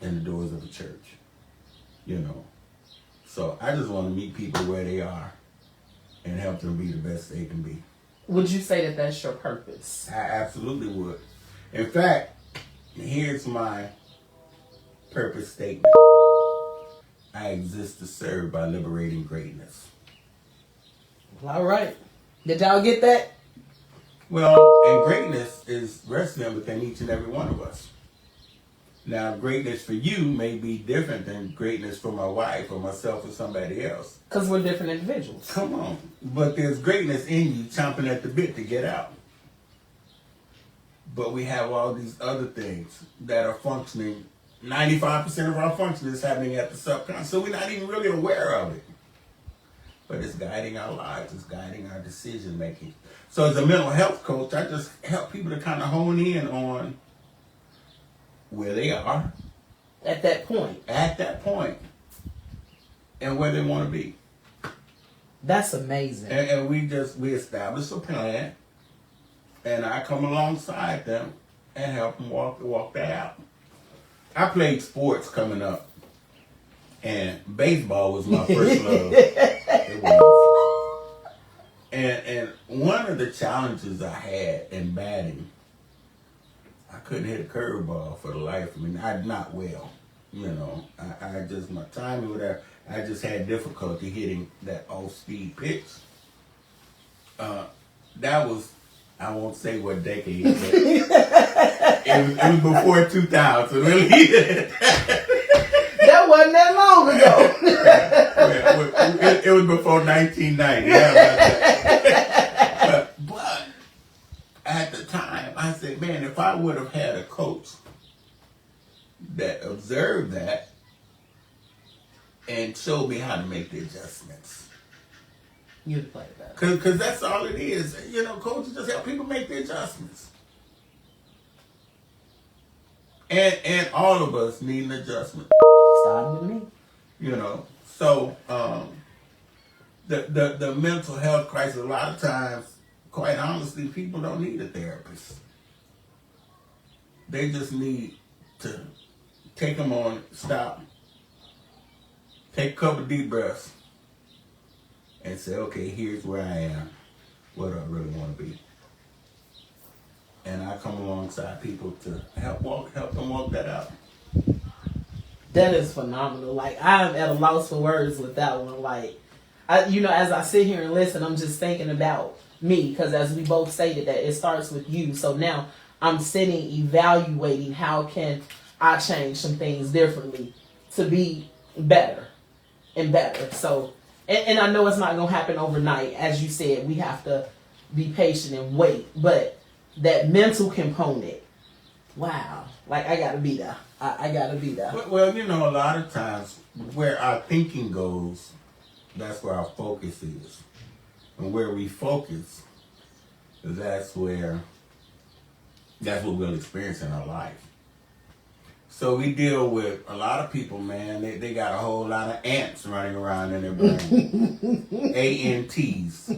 Speaker 2: in the doors of a church, So I just want to meet people where they are and help them be the best they can be.
Speaker 1: Would you say that that's your purpose?
Speaker 2: I absolutely would. In fact, here's my purpose statement. I exist to serve by liberating greatness.
Speaker 1: All right. Did y'all get that?
Speaker 2: Well, and greatness is resting within each and every one of us. Now, greatness for you may be different than greatness for my wife or myself or somebody else.
Speaker 1: Because we're different individuals.
Speaker 2: Come on. But there's greatness in you chomping at the bit to get out. But we have all these other things that are functioning. 95% of our function is happening at the subconscious, so we're not even really aware of it. But it's guiding our lives, it's guiding our decision making. So as a mental health coach, I just help people to kind of hone in on where they are.
Speaker 1: At that point.
Speaker 2: And where they want to be.
Speaker 1: That's amazing.
Speaker 2: And we establish a plan, and I come alongside them and help them walk that out. I played sports coming up, and baseball was my first love. It was. And one of the challenges I had in batting, I couldn't hit a curveball for the life of me. I'm not well, I just, my timing with that, I just had difficulty hitting that off-speed pitch. That was, I won't say what decade, but It was before 2000. Really.
Speaker 1: That wasn't that long ago.
Speaker 2: It was before 1990. But at the time, I said, man, if I would have had a coach that observed that and showed me how to make the adjustments.
Speaker 1: You'd play better.
Speaker 2: Because that's all it is. You know, coaches just help people make the adjustments. And all of us need an adjustment.
Speaker 1: Starting with me.
Speaker 2: You know, so the mental health crisis, a lot of times, quite honestly, people don't need a therapist. They just need to take them on, stop, take a couple deep breaths, and say, okay, here's where I am. What do I really want to be? And I come alongside people to help them walk that out.
Speaker 1: That is phenomenal. Like, I'm at a loss for words with that one. Like, as I sit here and listen, I'm just thinking about me, because as we both stated that it starts with you. So now I'm sitting evaluating how can I change some things differently to be better and better. So, and I know it's not going to happen overnight. As you said, we have to be patient and wait. But that mental component, wow. Like, I got to be there. I got to be there.
Speaker 2: Well, you know, a lot of times where our thinking goes, that's where our focus is. And where we focus, that's what we'll experience in our life. So we deal with a lot of people, man, they got a whole lot of ants running around in their brain. ANTs,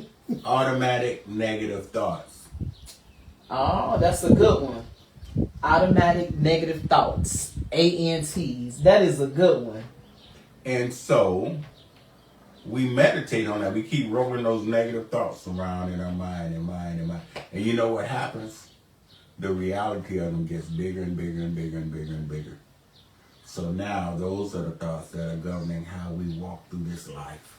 Speaker 2: automatic negative thoughts.
Speaker 1: Oh, that's a good one. Automatic negative thoughts. ANTs. That is a good one.
Speaker 2: And so we meditate on that. We keep rolling those negative thoughts around in our mind. And you know what happens? The reality of them gets bigger and bigger and bigger and bigger and bigger. So now those are the thoughts that are governing how we walk through this life.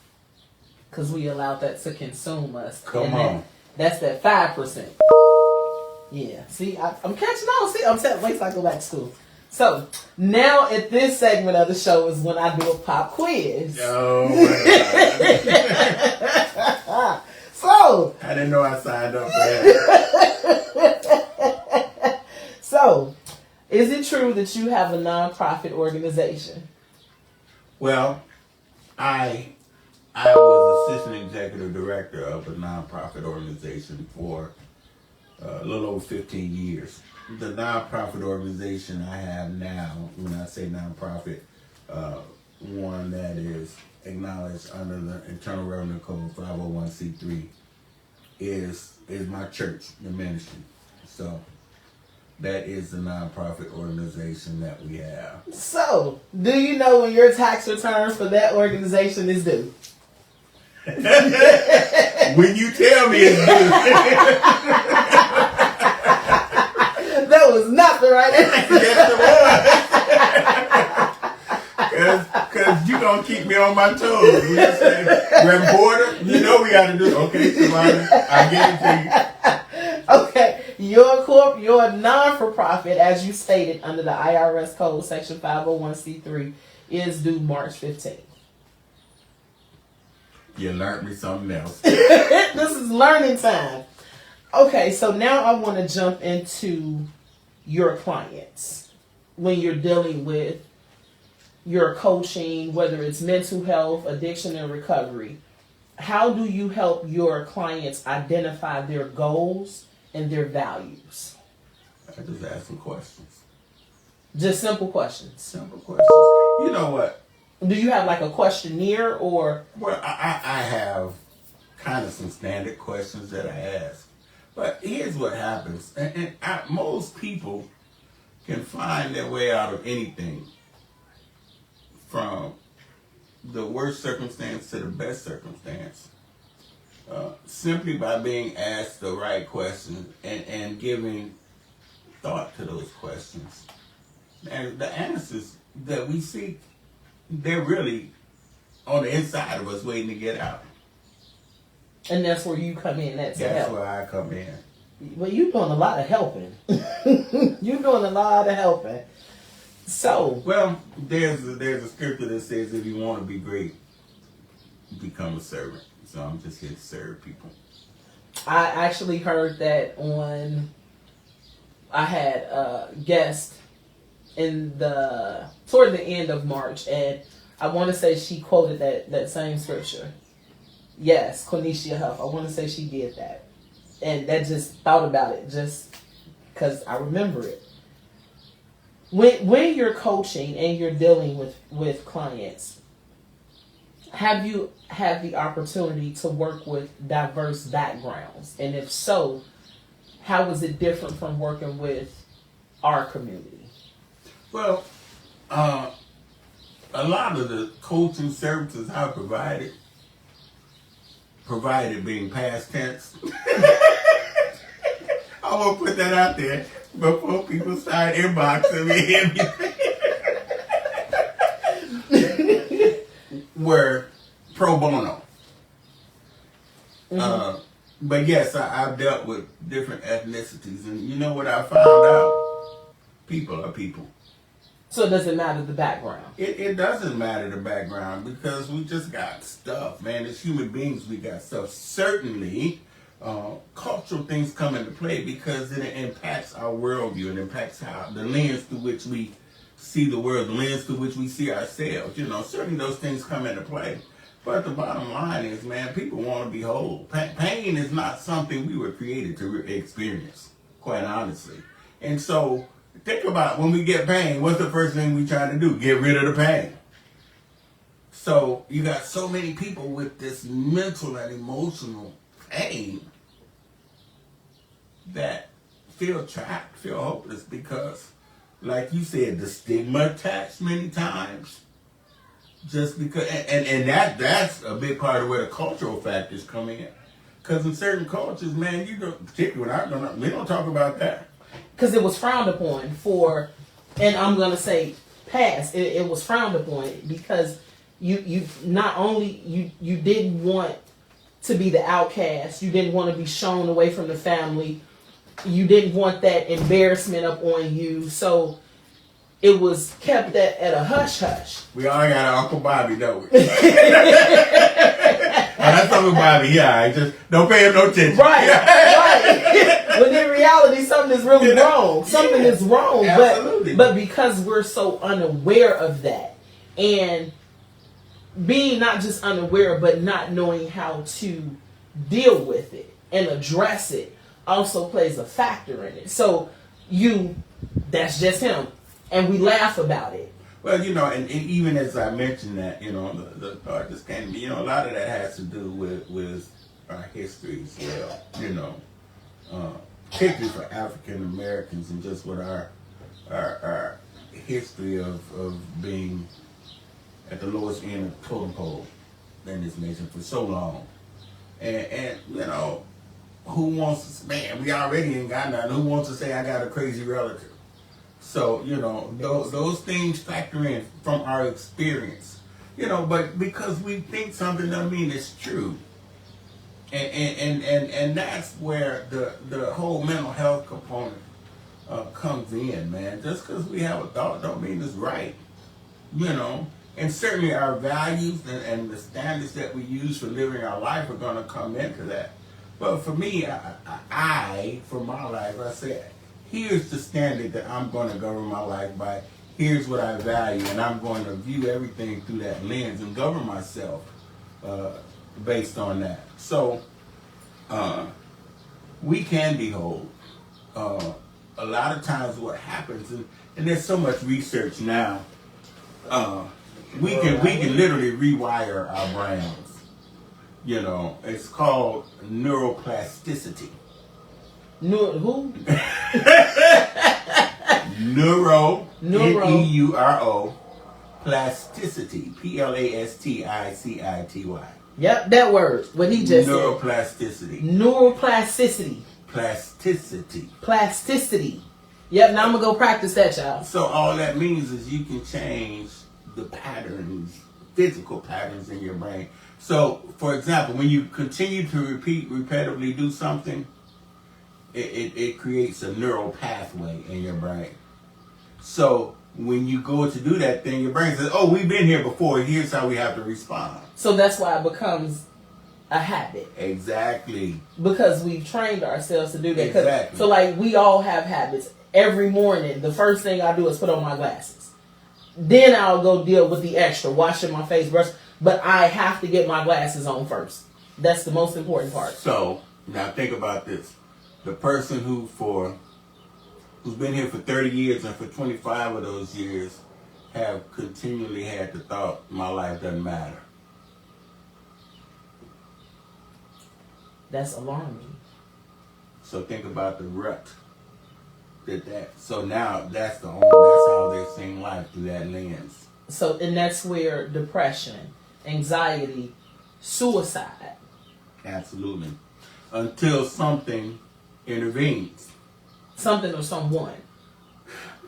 Speaker 1: Because we allowed that to consume us.
Speaker 2: Come on.
Speaker 1: That's that 5%. Yeah. See, I'm catching on. See, I'm telling. Wait till I go back to school. So now at this segment of the show is when I do a pop quiz.
Speaker 2: Oh my God.
Speaker 1: So
Speaker 2: I didn't know I signed up for that.
Speaker 1: So, is it true that you have a nonprofit organization?
Speaker 2: Well, I was assistant executive director of a nonprofit organization for a little over 15 years. The nonprofit organization I have now, when I say nonprofit, one that is acknowledged under the Internal Revenue Code 501c3 is my church, the ministry. So that is the nonprofit organization that we have.
Speaker 1: So, do you know when your tax return for that organization is due?
Speaker 2: When you tell me it's due.
Speaker 1: That was not the right answer.
Speaker 2: Yes, it was. Because you're going to keep me on my toes. You say, Reverend Porter, you know we got to do. Okay, Savannah, I get it to you.
Speaker 1: Okay, your non-for-profit, as you stated under the IRS code, section 501c3, is due March 15th.
Speaker 2: You learned me something else.
Speaker 1: This is learning time. Okay, so now I want to jump into your clients. When you're dealing with your coaching, whether it's mental health, addiction, and recovery, how do you help your clients identify their goals and their values?
Speaker 2: I just ask some questions.
Speaker 1: Just simple questions.
Speaker 2: Simple questions. You know what?
Speaker 1: Do you have like a questionnaire or?
Speaker 2: Well, I have kind of some standard questions that I ask. But here's what happens. Most people can find their way out of anything, from the worst circumstance to the best circumstance, simply by being asked the right questions and giving thought to those questions. And the answers that we seek, they're really on the inside of us waiting to get out.
Speaker 1: And that's where you come in. That's
Speaker 2: where I come in.
Speaker 1: Well, you're doing a lot of helping. You're doing a lot of helping. So,
Speaker 2: well, there's a scripture that says if you want to be great, become a servant. So I'm just here to serve people.
Speaker 1: I actually heard that I had a guest toward the end of March, and I want to say she quoted that same scripture. Yes, Cornelia Huff. I want to say she did that. And that just thought about it, just because I remember it. When you're coaching and you're dealing with clients, have you had the opportunity to work with diverse backgrounds? And if so, how is it different from working with our community?
Speaker 2: Well, a lot of the coaching services I provided being past tense. I want to put that out there before people start inboxing me. Were pro bono. Mm-hmm. But yes, I've dealt with different ethnicities, and you know what I found out? People are people.
Speaker 1: So it doesn't matter the background.
Speaker 2: It doesn't matter the background because we just got stuff, man. As human beings, we got stuff. Certainly, cultural things come into play because it impacts our worldview. It impacts the lens through which we see the world, the lens through which we see ourselves. You know, certainly those things come into play. But the bottom line is, man, people want to be whole. Pain is not something we were created to experience, quite honestly. And so, think about when we get pain, what's the first thing we try to do? Get rid of the pain. So you got so many people with this mental and emotional pain that feel trapped, feel hopeless because, like you said, the stigma attached many times. Just because, and that's a big part of where the cultural factors come in. Because in certain cultures, man, particularly we don't talk about that.
Speaker 1: Because it was frowned upon and I'm going to say past, it was frowned upon because you not only, you didn't want to be the outcast, you didn't want to be shown away from the family, you didn't want that embarrassment up on you, so it was kept at a hush-hush.
Speaker 2: We all got an Uncle Bobby, don't we? That's Uncle Bobby, yeah, I just don't pay him no attention.
Speaker 1: Right, right. When in reality, something is really wrong. Something is wrong.
Speaker 2: Absolutely.
Speaker 1: But because we're so unaware of that, and being not just unaware, but not knowing how to deal with it and address it also plays a factor in it. So that's just him. And we laugh about it.
Speaker 2: Well, you know, and even as I mentioned that, you know, the thought just came to me, you know, a lot of that has to do with our history as well, you know, particularly for African Americans and just with our history of being at the lowest end of the totem pole in this nation for so long. And you know, who wants to, man, we already ain't got nothing. Who wants to say I got a crazy relative? So, you know, those things factor in from our experience. You know, but because we think something doesn't mean it's true. And that's where the whole mental health component comes in, man. Just because we have a thought don't mean it's right. You know, and certainly our values and the standards that we use for living our life are going to come into that. But for me, for my life, I said, here's the standard that I'm going to govern my life by. Here's what I value, and I'm going to view everything through that lens and govern myself based on that. So we can be whole. A lot of times what happens, and there's so much research now, we can literally rewire our brains. You know, it's called neuroplasticity.
Speaker 1: Who?
Speaker 2: Neuro, plasticity, Plasticity.
Speaker 1: Yep, that word. What he just
Speaker 2: Neuroplasticity.
Speaker 1: said. Neuroplasticity. Plasticity. Yep, now I'm going to go practice that, y'all.
Speaker 2: So all that means is you can change the patterns, physical patterns in your brain. So, for example, when you continue to repetitively do something, it creates a neural pathway in your brain. So when you go to do that thing, your brain says, "Oh, we've been here before. Here's how we have to respond."
Speaker 1: So that's why it becomes a habit.
Speaker 2: Exactly.
Speaker 1: Because we've trained ourselves to do that.
Speaker 2: Exactly.
Speaker 1: So like we all have habits. Every morning, the first thing I do is put on my glasses. Then I'll go deal with the extra, washing my face, brush. But I have to get my glasses on first. That's the most important part.
Speaker 2: So now think about this: the person who's been here for 30 years and for 25 of those years have continually had the thought, "My life doesn't matter."
Speaker 1: That's alarming.
Speaker 2: So think about the rut so now that's how they're seeing life, through that lens.
Speaker 1: So, and that's where depression, anxiety, suicide.
Speaker 2: Absolutely. Until something intervenes.
Speaker 1: Something or someone.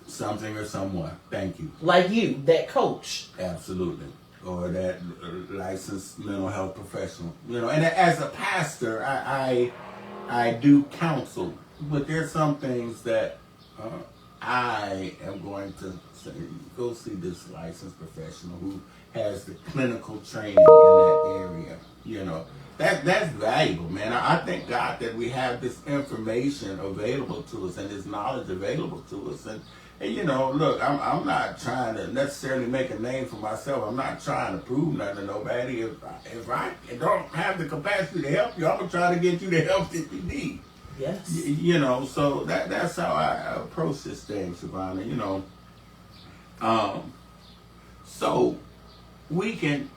Speaker 2: Something or someone. Thank you.
Speaker 1: Like you, that coach.
Speaker 2: Absolutely. Or that licensed mental health professional. And as a pastor, I do counsel, but there's some things that I am going to say, go see this licensed professional who has the clinical training in that area. That's valuable, man. I thank God that we have this information available to us and this knowledge available to us. And look, I'm not trying to necessarily make a name for myself. I'm not trying to prove nothing to nobody. If I don't have the capacity to help you, I'm gonna try to get you the help that you need.
Speaker 1: Yes.
Speaker 2: So that's how I approach this thing, Shavonna. So we can,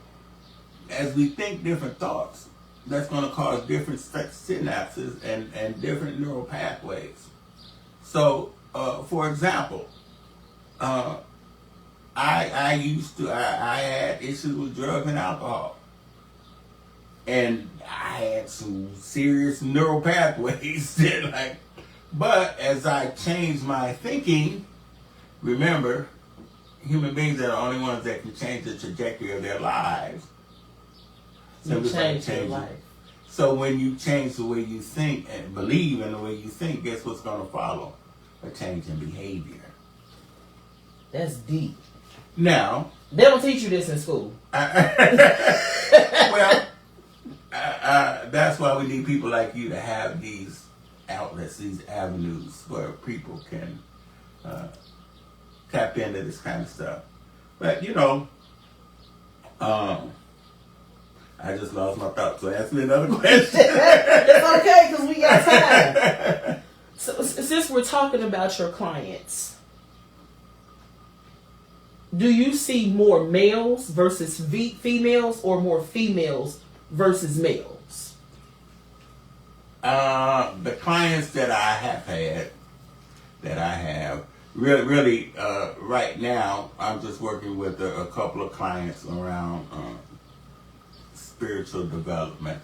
Speaker 2: as we think different thoughts, that's going to cause different synapses and different neural pathways. So, for example, I had issues with drugs and alcohol. And I had some serious neural pathways that but as I changed my thinking, remember, human beings are the only ones that can change the trajectory of their lives.
Speaker 1: So you change your life.
Speaker 2: So when you change the way you think and believe in the way you think, guess what's going to follow? A change in behavior.
Speaker 1: That's deep.
Speaker 2: Now,
Speaker 1: they don't teach you this in school.
Speaker 2: Well, that's why we need people like you to have these outlets, these avenues where people can tap into this kind of stuff. But I just lost my thought, so ask me another question.
Speaker 1: It's okay, because we got time. So since we're talking about your clients, do you see more males versus females, or more females versus males?
Speaker 2: The clients that I have, really, right now, I'm just working with a couple of clients around spiritual development,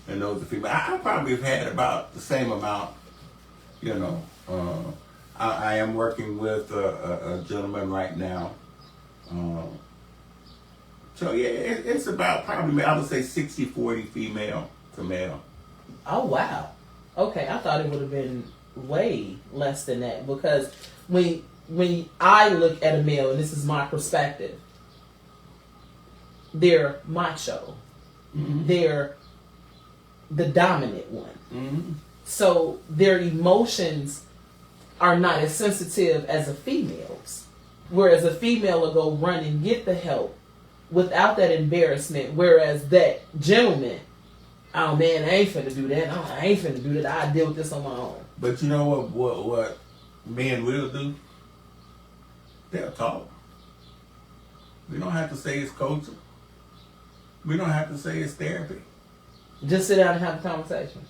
Speaker 2: and those are female. I probably have had about the same amount. I am working with a gentleman right now. So yeah, it's about probably, I would say 60-40 female to male.
Speaker 1: Oh wow. Okay, I thought it would have been way less than that, because when I look at a male, and this is my perspective, they're macho. Mm-hmm. They're the dominant one. Mm-hmm. So their emotions are not as sensitive as a female's. Whereas a female will go run and get the help without that embarrassment. Whereas that gentleman, oh man, I ain't finna do that. Oh, I ain't finna do that. I'll deal with this on my own.
Speaker 2: But you know what men will do? They'll talk. We don't have to say it's coaching. We don't have to say it's therapy.
Speaker 1: Just sit down and have a conversation.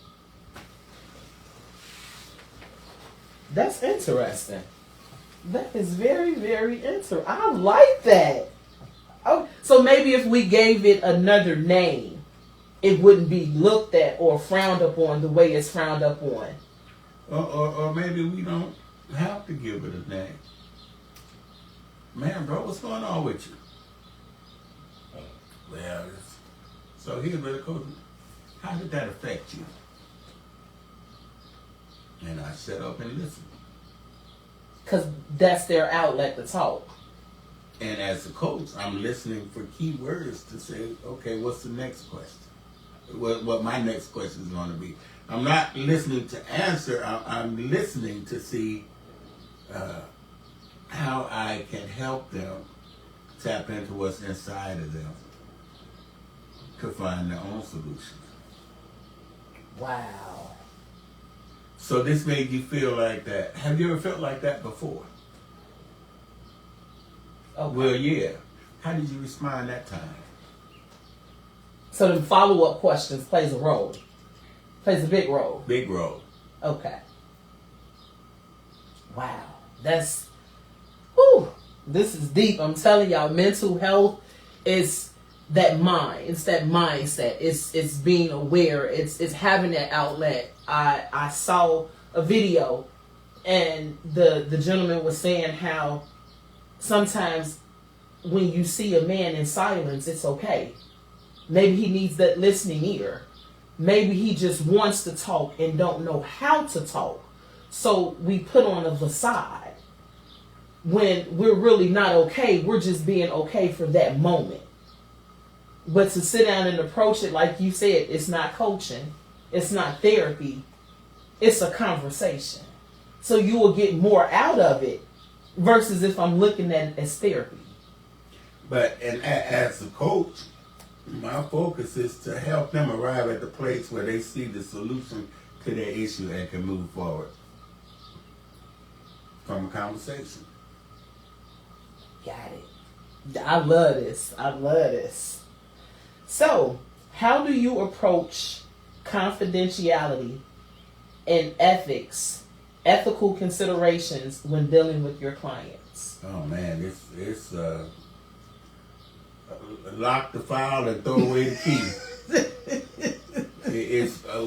Speaker 1: That's interesting. That is very, very interesting. I like that. Oh, so maybe if we gave it another name, it wouldn't be looked at or frowned upon the way it's frowned upon.
Speaker 2: Or maybe we don't have to give it a name. Man, bro, what's going on with you? Well, so here's where the coach. How did that affect you? and I shut up and listen.
Speaker 1: Because that's their outlet to talk.
Speaker 2: And as a coach, I'm listening for key words to say, okay, what's the next question? What my next question is going to be. I'm not listening to answer. I'm listening to see how I can help them tap into what's inside of them to find their own solutions.
Speaker 1: Wow.
Speaker 2: So this made you feel like that. Have you ever felt like that before?
Speaker 1: Okay.
Speaker 2: Well, yeah. How did you respond that time?
Speaker 1: So the follow-up questions plays a role. Plays a big role.
Speaker 2: Big role.
Speaker 1: Okay. Wow. That's, whew, this is deep. I'm telling y'all, mental health is that mind. It's that mindset. It's being aware. It's having that outlet. I saw a video and the gentleman was saying how sometimes when you see a man in silence, it's okay. Maybe he needs that listening ear. Maybe he just wants to talk and don't know how to talk. So we put on a facade. When we're really not okay, we're just being okay for that moment. But to sit down and approach it, like you said, it's not coaching. It's not therapy. It's a conversation. So you will get more out of it versus if I'm looking at it as therapy.
Speaker 2: But and as a coach, my focus is to help them arrive at the place where they see the solution to their issue and can move forward from a conversation.
Speaker 1: Got it. I love this. I love this. So, how do you approach confidentiality and ethical considerations when dealing with your clients?
Speaker 2: Oh man, it's lock the file and throw away the key.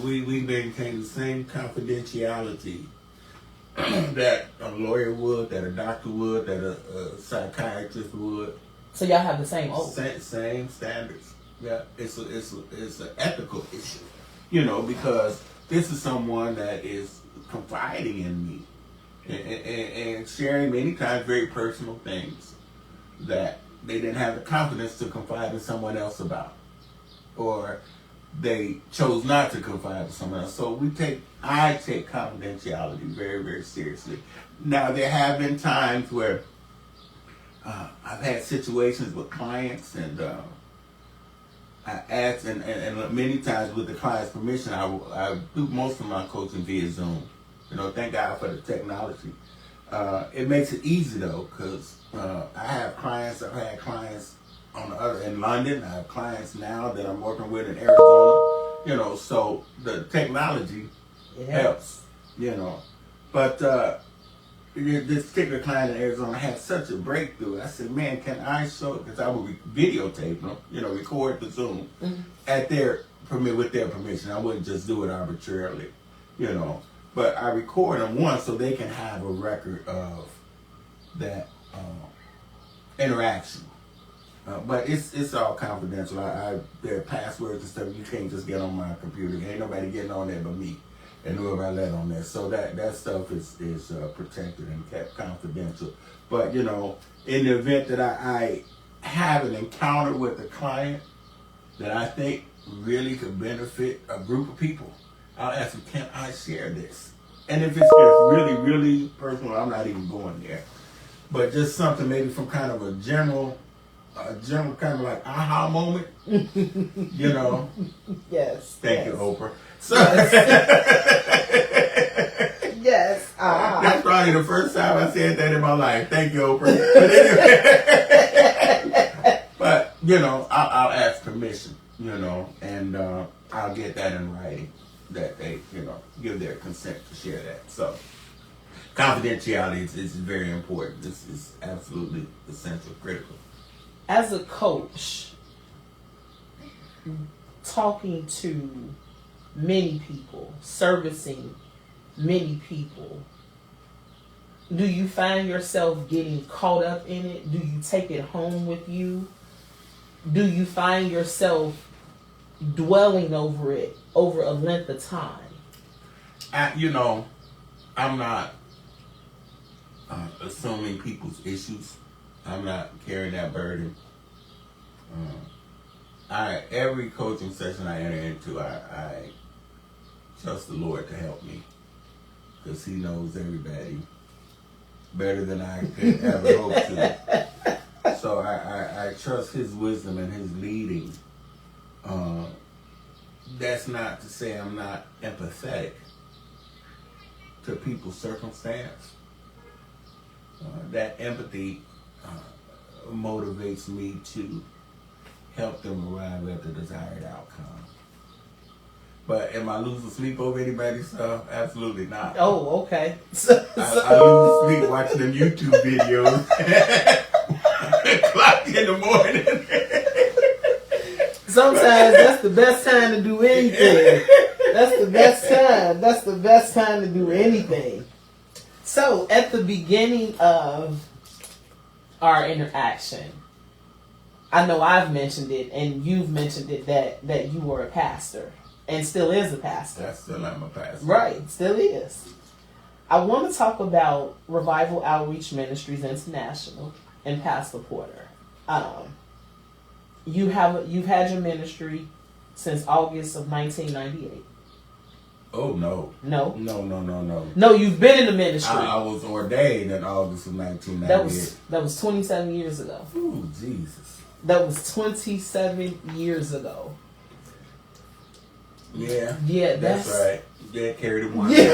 Speaker 2: We maintain the same confidentiality that a lawyer would, that a doctor would, that a psychiatrist would.
Speaker 1: So y'all have the same oath.
Speaker 2: Same standards. Yeah, it's an ethical issue, because this is someone that is confiding in me and sharing many times very personal things that they didn't have the confidence to confide in someone else about, or they chose not to confide in someone else. So I take confidentiality very, very seriously. Now, there have been times where I've had situations with clients, and I ask, and many times with the client's permission, I do most of my coaching via Zoom. Thank God for the technology. It makes it easy though, because I've had clients in London. I have clients now that I'm working with in Arizona. So the technology helps. But this particular client in Arizona had such a breakthrough. I said, man, can I show it? Because I would videotape them, record the Zoom with their permission. I wouldn't just do it arbitrarily, But I record them once so they can have a record of that interaction. But it's all confidential. There are passwords and stuff. You can't just get on my computer. Ain't nobody getting on there but me and whoever I let on there. So that stuff is protected and kept confidential. But in the event that I have an encounter with a client that I think really could benefit a group of people, I'll ask them, can I share this? And if it's just really, really personal, I'm not even going there. But just something maybe from kind of a general kind of like aha moment,
Speaker 1: Yes.
Speaker 2: Thank you, Oprah. So
Speaker 1: yes.
Speaker 2: That's probably the first time I said that in my life. Thank you, Oprah. But anyway, but I'll ask permission, and I'll get that in writing that they, give their consent to share that. So confidentiality is very important. This is absolutely essential, critical.
Speaker 1: As a coach, talking to many people, servicing many people, do you find yourself getting caught up in it? Do you take it home with you? Do you find yourself dwelling over it over a length of time?
Speaker 2: I'm not assuming people's issues. I'm not carrying that burden. Every coaching session I enter into, I trust the Lord to help me, because He knows everybody better than I could ever hope to. So I trust His wisdom and His leading. That's not to say I'm not empathetic to people's circumstance. That empathy motivates me to help them arrive at the desired outcome. But am I losing sleep over anybody's stuff? Absolutely not.
Speaker 1: Oh, okay.
Speaker 2: I lose sleep watching them YouTube videos. O'clock in the morning.
Speaker 1: Sometimes that's the best time to do anything. That's the best time. That's the best time to do anything. So, at the beginning of our interaction, I know I've mentioned it, and you've mentioned it, that you were a pastor, and still is a pastor.
Speaker 2: I still am a pastor.
Speaker 1: Right, still is. I want to talk about Revival Outreach Ministries International and Pastor Porter. You've had your ministry since August of 1998.
Speaker 2: Oh, no.
Speaker 1: No?
Speaker 2: No.
Speaker 1: No, you've been in the ministry.
Speaker 2: I was ordained in August of 1998.
Speaker 1: That was 27 years ago.
Speaker 2: Ooh, Jesus.
Speaker 1: That was 27 years ago.
Speaker 2: Yeah.
Speaker 1: Yeah,
Speaker 2: that's right. Yeah, carried it one.
Speaker 1: Yeah.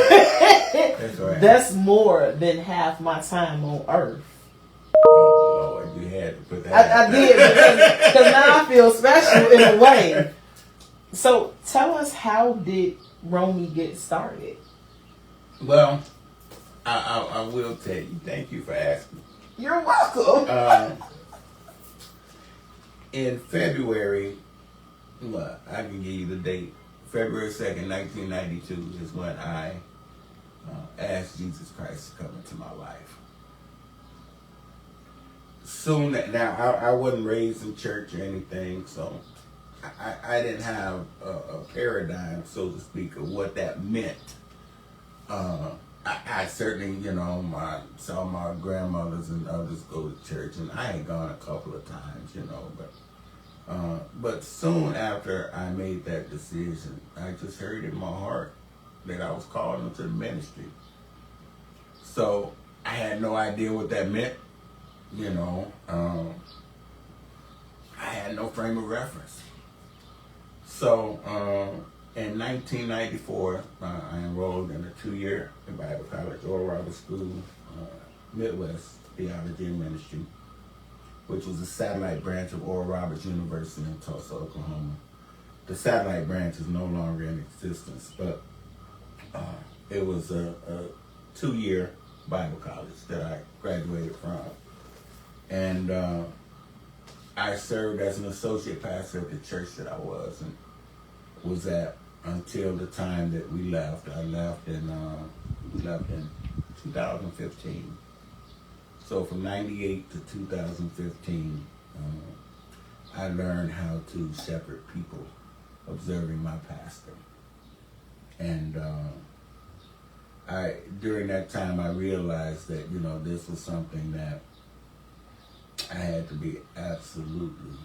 Speaker 2: That's right.
Speaker 1: That's more than half my time on earth.
Speaker 2: Oh, Lord, you had to put that.
Speaker 1: I did, because now I feel special in a way. So tell us, how did Romy get started?
Speaker 2: Well, I will tell you. Thank you for asking.
Speaker 1: You're welcome.
Speaker 2: In February, I can give you the date. February 2nd, 1992 is when I asked Jesus Christ to come into my life. Soon, now I wasn't raised in church or anything, so I didn't have a paradigm, so to speak, of what that meant. I certainly, saw my grandmothers and others go to church, and I had gone a couple of times, but soon after I made that decision, I just heard in my heart that I was called into the ministry. So I had no idea what that meant, I had no frame of reference. So in 1994, I enrolled in a 2-year Bible college, Oral Roberts School, Midwest Theology and Ministry, which was a satellite branch of Oral Roberts University in Tulsa, Oklahoma. The satellite branch is no longer in existence, but it was a 2-year Bible college that I graduated from. And I served as an associate pastor at the church that I was at until the time that we left. We left in 2015. So from 98 to 2015, I learned how to shepherd people, observing my pastor. And during that time, I realized that, this was something that I had to be absolutely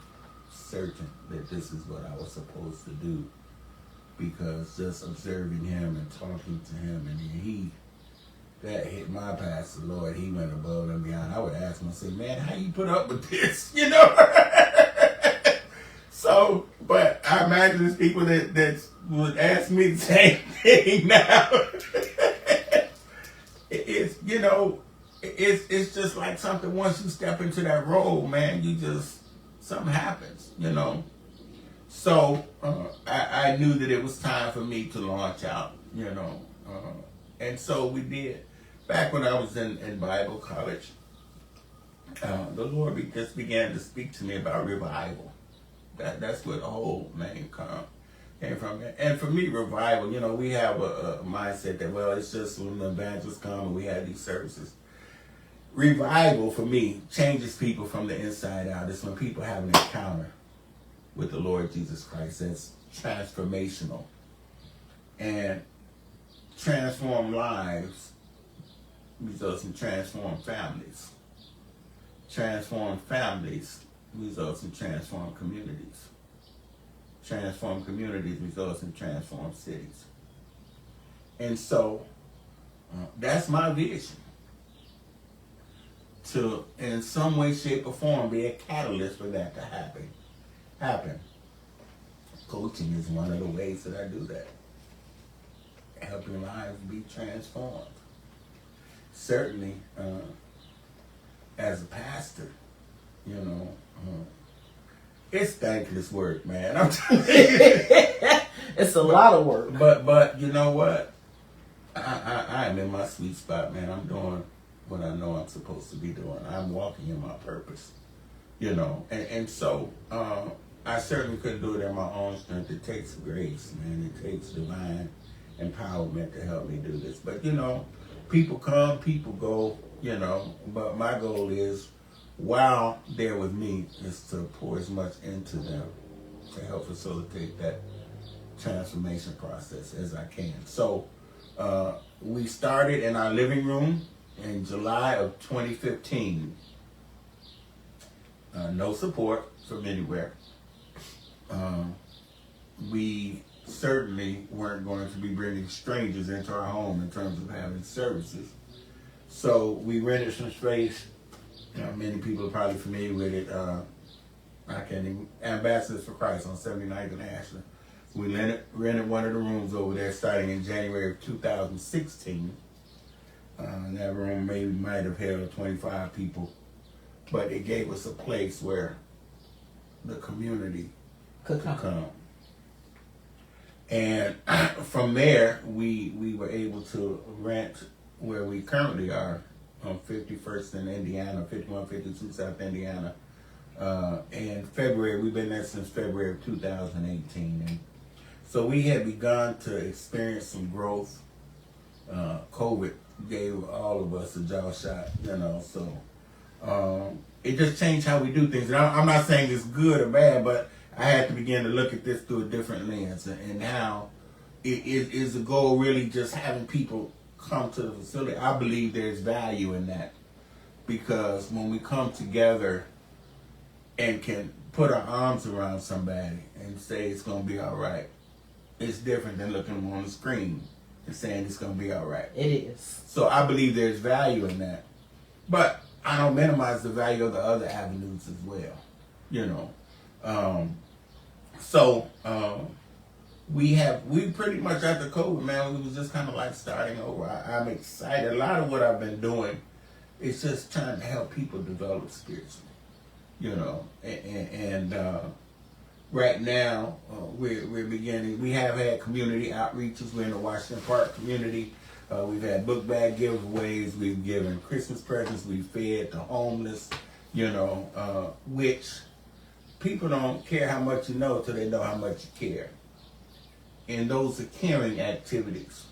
Speaker 2: certain that this is what I was supposed to do, because just observing him and talking to him, and that hit my pastor, Lord, he went above and beyond. I would ask him, I say, man, how you put up with this, So, but I imagine there's people that would ask me the same thing now. It's just like something, once you step into that role, man, something happens, So I knew that it was time for me to launch out, and so we did. Back when I was in Bible college, the Lord just began to speak to me about revival. That's where the whole name came from. And for me, revival, we have a mindset that, well, it's just when the evangelists come and we have these services. Revival, for me, changes people from the inside out. It's when people have an encounter with the Lord Jesus Christ that's transformational and transform lives results in transformed families. Transformed families results in transformed communities. Transformed communities results in transformed cities. And so that's my vision. To, in some way, shape, or form, be a catalyst for that to happen. Coaching is one of the ways that I do that. Helping lives be transformed. Certainly, as a pastor, you know, it's thankless work, man. I'm telling you.
Speaker 1: It's a lot of work.
Speaker 2: But you know what? I am in my sweet spot, man. I'm doing what I know I'm supposed to be doing. I'm walking in my purpose, you know. And so I certainly couldn't do it in my own strength. It takes grace, man. It takes divine empowerment to help me do this. But, you know, people come, people go, you know. But my goal is, while they're with me, is to pour as much into them to help facilitate that transformation process as I can. So we started in our living room in July of 2015. No support from anywhere. We certainly weren't going to be bringing strangers into our home in terms of having services. So we rented some space. Many people are probably familiar with it. Ambassadors for Christ on 79th and Ashland. We rented one of the rooms over there starting in January of 2016. That room might have held 25 people, but it gave us a place where the community could come. And from there, we were able to rent where we currently are on 51st in Indiana, 5152 South Indiana. In February, we've been there since February of 2018. And so we had begun to experience some growth. COVID gave all of us a jaw shot, you know, so it just changed how we do things. And I'm not saying it's good or bad, but I had to begin to look at this through a different lens, and how is the goal really just having people come to the facility? I believe there's value in that, because when we come together and can put our arms around somebody and say it's going to be all right, it's different than looking on the screen and saying it's going to be all right.
Speaker 1: It is.
Speaker 2: So I believe there's value in that. But I don't minimize the value of the other avenues as well, you know. We pretty much after COVID, man, we was just kind of like starting over. I'm excited. A lot of what I've been doing is just trying to help people develop spiritually, you know. And right now, we're beginning. We have had community outreaches. We're in the Washington Park community. We've had book bag giveaways. We've given Christmas presents. We've fed the homeless, you know, which people don't care how much you know till they know how much you care. And those are caring activities,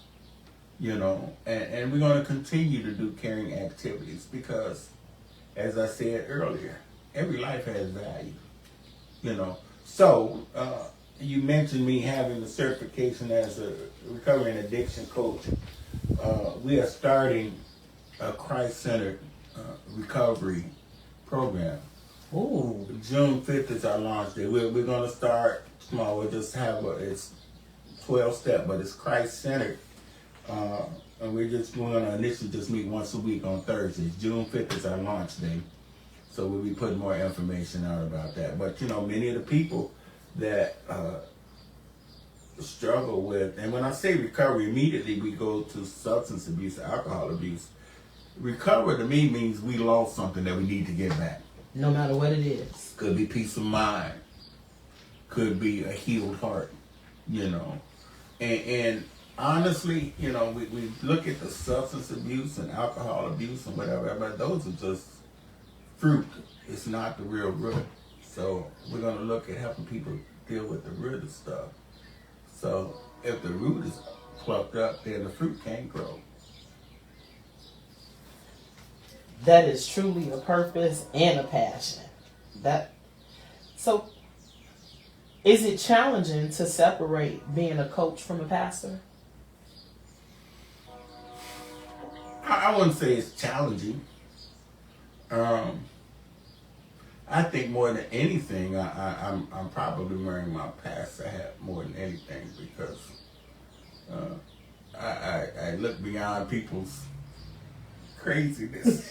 Speaker 2: you know, and we're going to continue to do caring activities because, as I said earlier, every life has value, you know. So you mentioned me having the certification as a recovery and addiction coach. We are starting a Christ-centered recovery program.
Speaker 1: Ooh.
Speaker 2: June 5th is our launch day. We're going to start small. We'll just have it's 12-step, but it's Christ-centered. And we're going to initially just meet once a week on Thursdays. June 5th is our launch day. So we'll be putting more information out about that. But, you know, many of the people that struggle with, and when I say recovery, immediately we go to substance abuse, alcohol abuse. Recover to me means we lost something that we need to get back.
Speaker 1: No matter what it is.
Speaker 2: Could be peace of mind. Could be a healed heart, you know. And honestly, you know, we look at the substance abuse and alcohol abuse and whatever, but those are just fruit. It's not the real root. So we're going to look at helping people deal with the root of stuff. So if the root is plucked up, then the fruit can't grow.
Speaker 1: That is truly a purpose and a passion. So is it challenging to separate being a coach from a pastor?
Speaker 2: I I wouldn't say it's challenging. I think more than anything, I'm probably wearing my past hat more than anything because I look beyond people's craziness.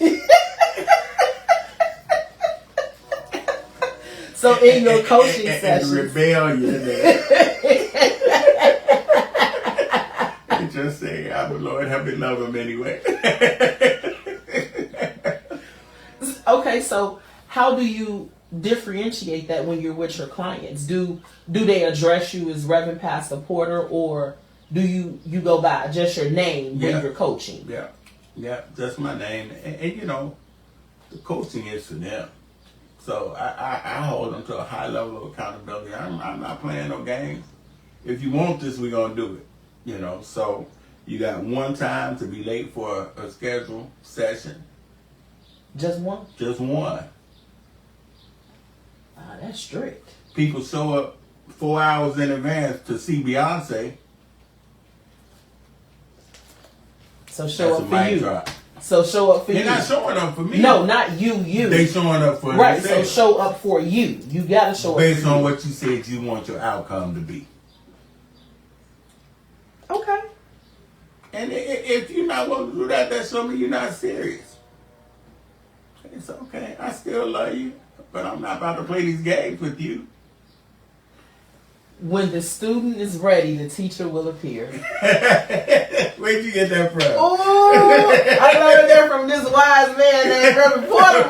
Speaker 1: So in your coaching sessions,
Speaker 2: and rebellion, and just say, "I'm the Lord, help me love him anyway."
Speaker 1: Okay, so how do you differentiate that when you're with your clients? Do they address you as Reverend Pastor Porter, or do you go by just your name when you're coaching?
Speaker 2: Yeah, just my name, and you know, the coaching is for them. So I hold them to a high level of accountability. I'm not playing no games. If you want this, we're gonna do it. You know, so you got one time to be late for a scheduled session.
Speaker 1: Just one?
Speaker 2: Just one.
Speaker 1: That's strict.
Speaker 2: People show up 4 hours in advance to see Beyonce.
Speaker 1: So show
Speaker 2: That's
Speaker 1: up for you.
Speaker 2: Drop.
Speaker 1: So show up for you.
Speaker 2: They're not showing up for me.
Speaker 1: No, not you.
Speaker 2: They showing up for
Speaker 1: right.
Speaker 2: themselves.
Speaker 1: So show up for you. You gotta show up
Speaker 2: based
Speaker 1: for
Speaker 2: on
Speaker 1: you.
Speaker 2: what you said you want your outcome to be.
Speaker 1: Okay.
Speaker 2: And if you're not willing to do that, that shows me you're not serious. It's okay. I still love you, but I'm not about to play these games with you.
Speaker 1: When the student is ready, the teacher will appear.
Speaker 2: Where'd you get that from?
Speaker 1: Oh, I learned that from this wise man named Reverend
Speaker 2: Porter.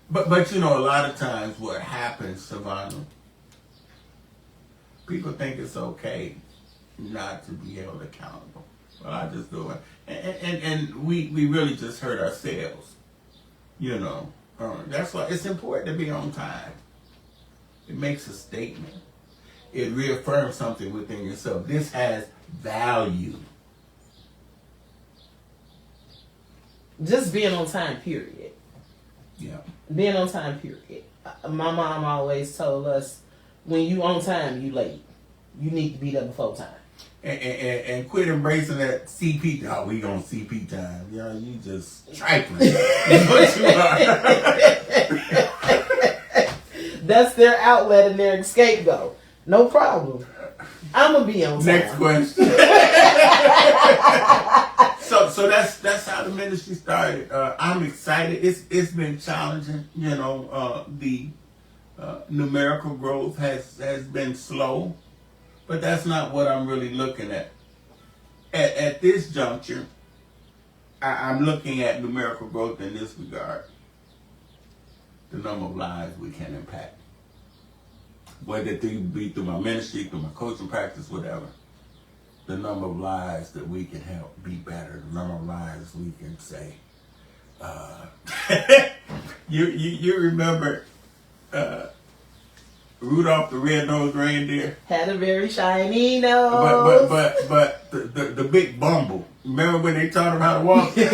Speaker 2: But you know, a lot of times what happens, Savannah, people think it's okay not to be held accountable. Well, I just do it. And we really just hurt ourselves. You know. That's why it's important to be on time. It makes a statement. It reaffirms something within yourself. This has value.
Speaker 1: Just being on time, period.
Speaker 2: Yeah.
Speaker 1: Being on time, period. My mom always told us, when you on time, you late. You need to be there before time.
Speaker 2: And quit embracing that CP. Oh, we on CP time. You know, you just trifling. That's what you are.
Speaker 1: That's their outlet and their scapegoat. No problem. I'm gonna be on time.
Speaker 2: Next question. So that's how the ministry started. I'm excited. It's been challenging. You know, the numerical growth has been slow. But that's not what I'm really looking at. At this juncture, I'm looking at numerical growth in this regard. The number of lives we can impact. Whether it be through my ministry, through my coaching practice, whatever. The number of lives that we can help be better. The number of lives we can say. You remember... Rudolph the Red-Nosed Reindeer
Speaker 1: had a very shiny nose.
Speaker 2: But the big bumble. Remember when they taught him how to walk? Yes.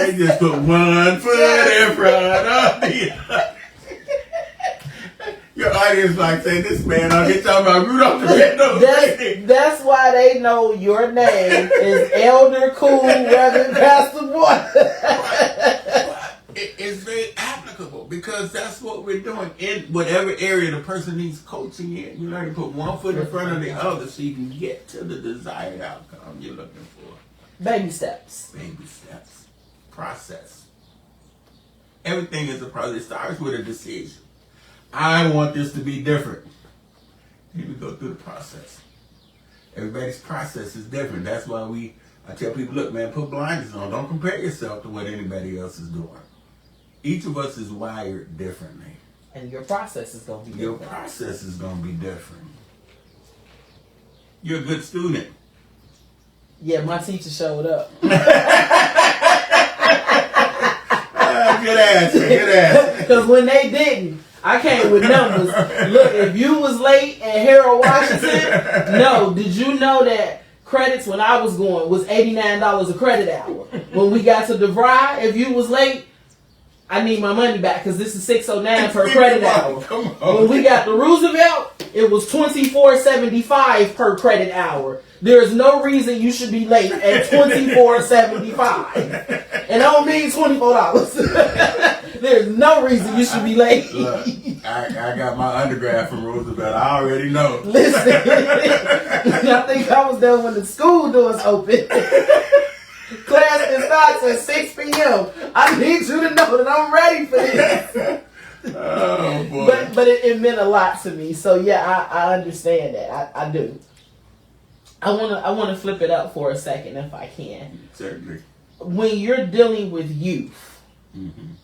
Speaker 2: They just put one foot in front of the other. Your audience like saying, this man out here talking about Rudolph the Red-Nosed Reindeer.
Speaker 1: That's why they know your name is Elder Cool Reverend Pastor Porter.
Speaker 2: It's very applicable because that's what we're doing in whatever area the person needs coaching in. You learn to put one foot in front of the other so you can get to the desired outcome you're looking for.
Speaker 1: Baby steps.
Speaker 2: Baby steps. Process. Everything is a process. It starts with a decision. I want this to be different. Then we go through the process. Everybody's process is different. That's why I tell people, look, man, put blinders on. Don't compare yourself to what anybody else is doing. Each of us is wired differently.
Speaker 1: And your process is going to be different.
Speaker 2: Your process is going to be different. You're a good student.
Speaker 1: Yeah, my teacher showed up.
Speaker 2: Good answer.
Speaker 1: Because when they didn't, I came with numbers. Look, if you was late at Harold Washington, no, did you know that credits when I was going was $89 a credit hour? When we got to DeVry, if you was late, I need my money back because this is $609 per credit hour.
Speaker 2: Come on.
Speaker 1: When we got to Roosevelt, it was $24.75 per credit hour. There is no reason you should be late at $24.75. And I don't mean $24. There's no reason you should be late.
Speaker 2: Look, I got my undergrad from Roosevelt. I already know.
Speaker 1: Listen, I think I was there when the school doors open. Class starts at 6 p.m. I need you to know that I'm ready for this.
Speaker 2: Oh boy!
Speaker 1: But it meant a lot to me. So yeah, I understand that. I do. I wanna flip it up for a second if I can.
Speaker 2: Certainly.
Speaker 1: When you're dealing with youth,
Speaker 2: mm-hmm.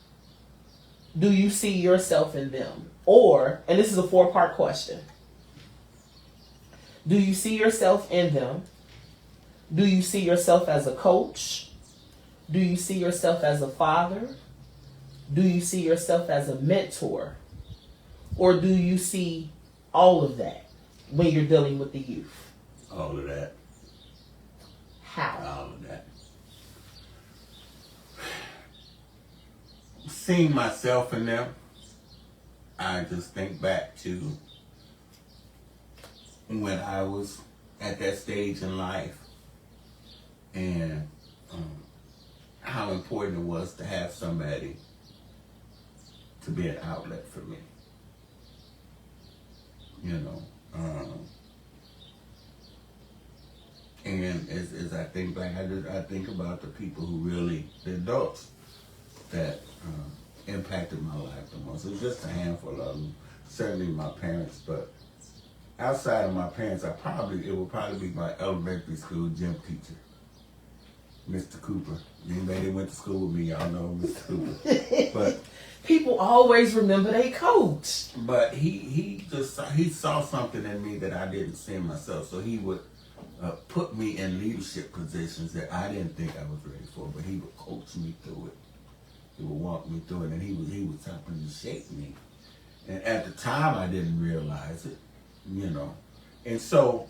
Speaker 1: do you see yourself in them? Or, and this is a 4-part question. Do you see yourself in them? Do you see yourself as a coach? Do you see yourself as a father? Do you see yourself as a mentor? Or do you see all of that when you're dealing with the youth?
Speaker 2: All of that.
Speaker 1: How?
Speaker 2: All of that. Seeing myself in them, I just think back to when I was at that stage in life and how important it was to have somebody to be an outlet for me. You know, and as I think back, I think about the people who really, the adults that impacted my life the most. It was just a handful of them, certainly my parents, but outside of my parents, it would probably be my elementary school gym teacher, Mr. Cooper. Anybody that went to school with me, y'all know Mr. Cooper. But
Speaker 1: people always remember they coach.
Speaker 2: But he saw something in me that I didn't see in myself, so he would put me in leadership positions that I didn't think I was ready for, but he would coach me through it. He would walk me through it, and he was helping to shape me. And at the time, I didn't realize it, you know. And so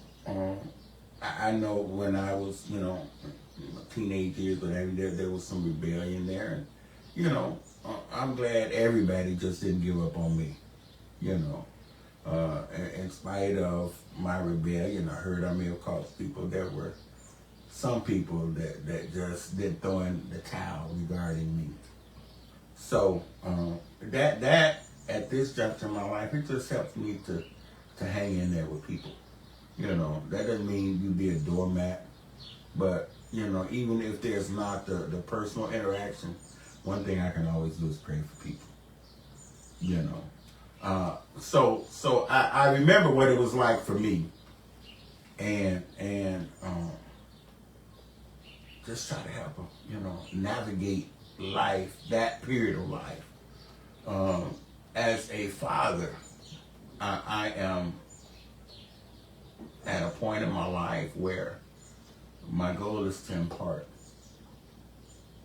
Speaker 2: I know when I was, you know, teenage years, but there was some rebellion there, and you know, I'm glad everybody just didn't give up on me, you know. In spite of my rebellion, I heard I may have caused people. There were some people that just didn't throw in the towel regarding me. So that at this juncture in my life, it just helps me to hang in there with people. You know, that doesn't mean you be a doormat, but you know, even if there's not the personal interaction, one thing I can always do is pray for people. You know, so I remember what it was like for me, and just try to help them, you know, navigate life, that period of life. As a father, I am at a point in my life where my goal is to impart.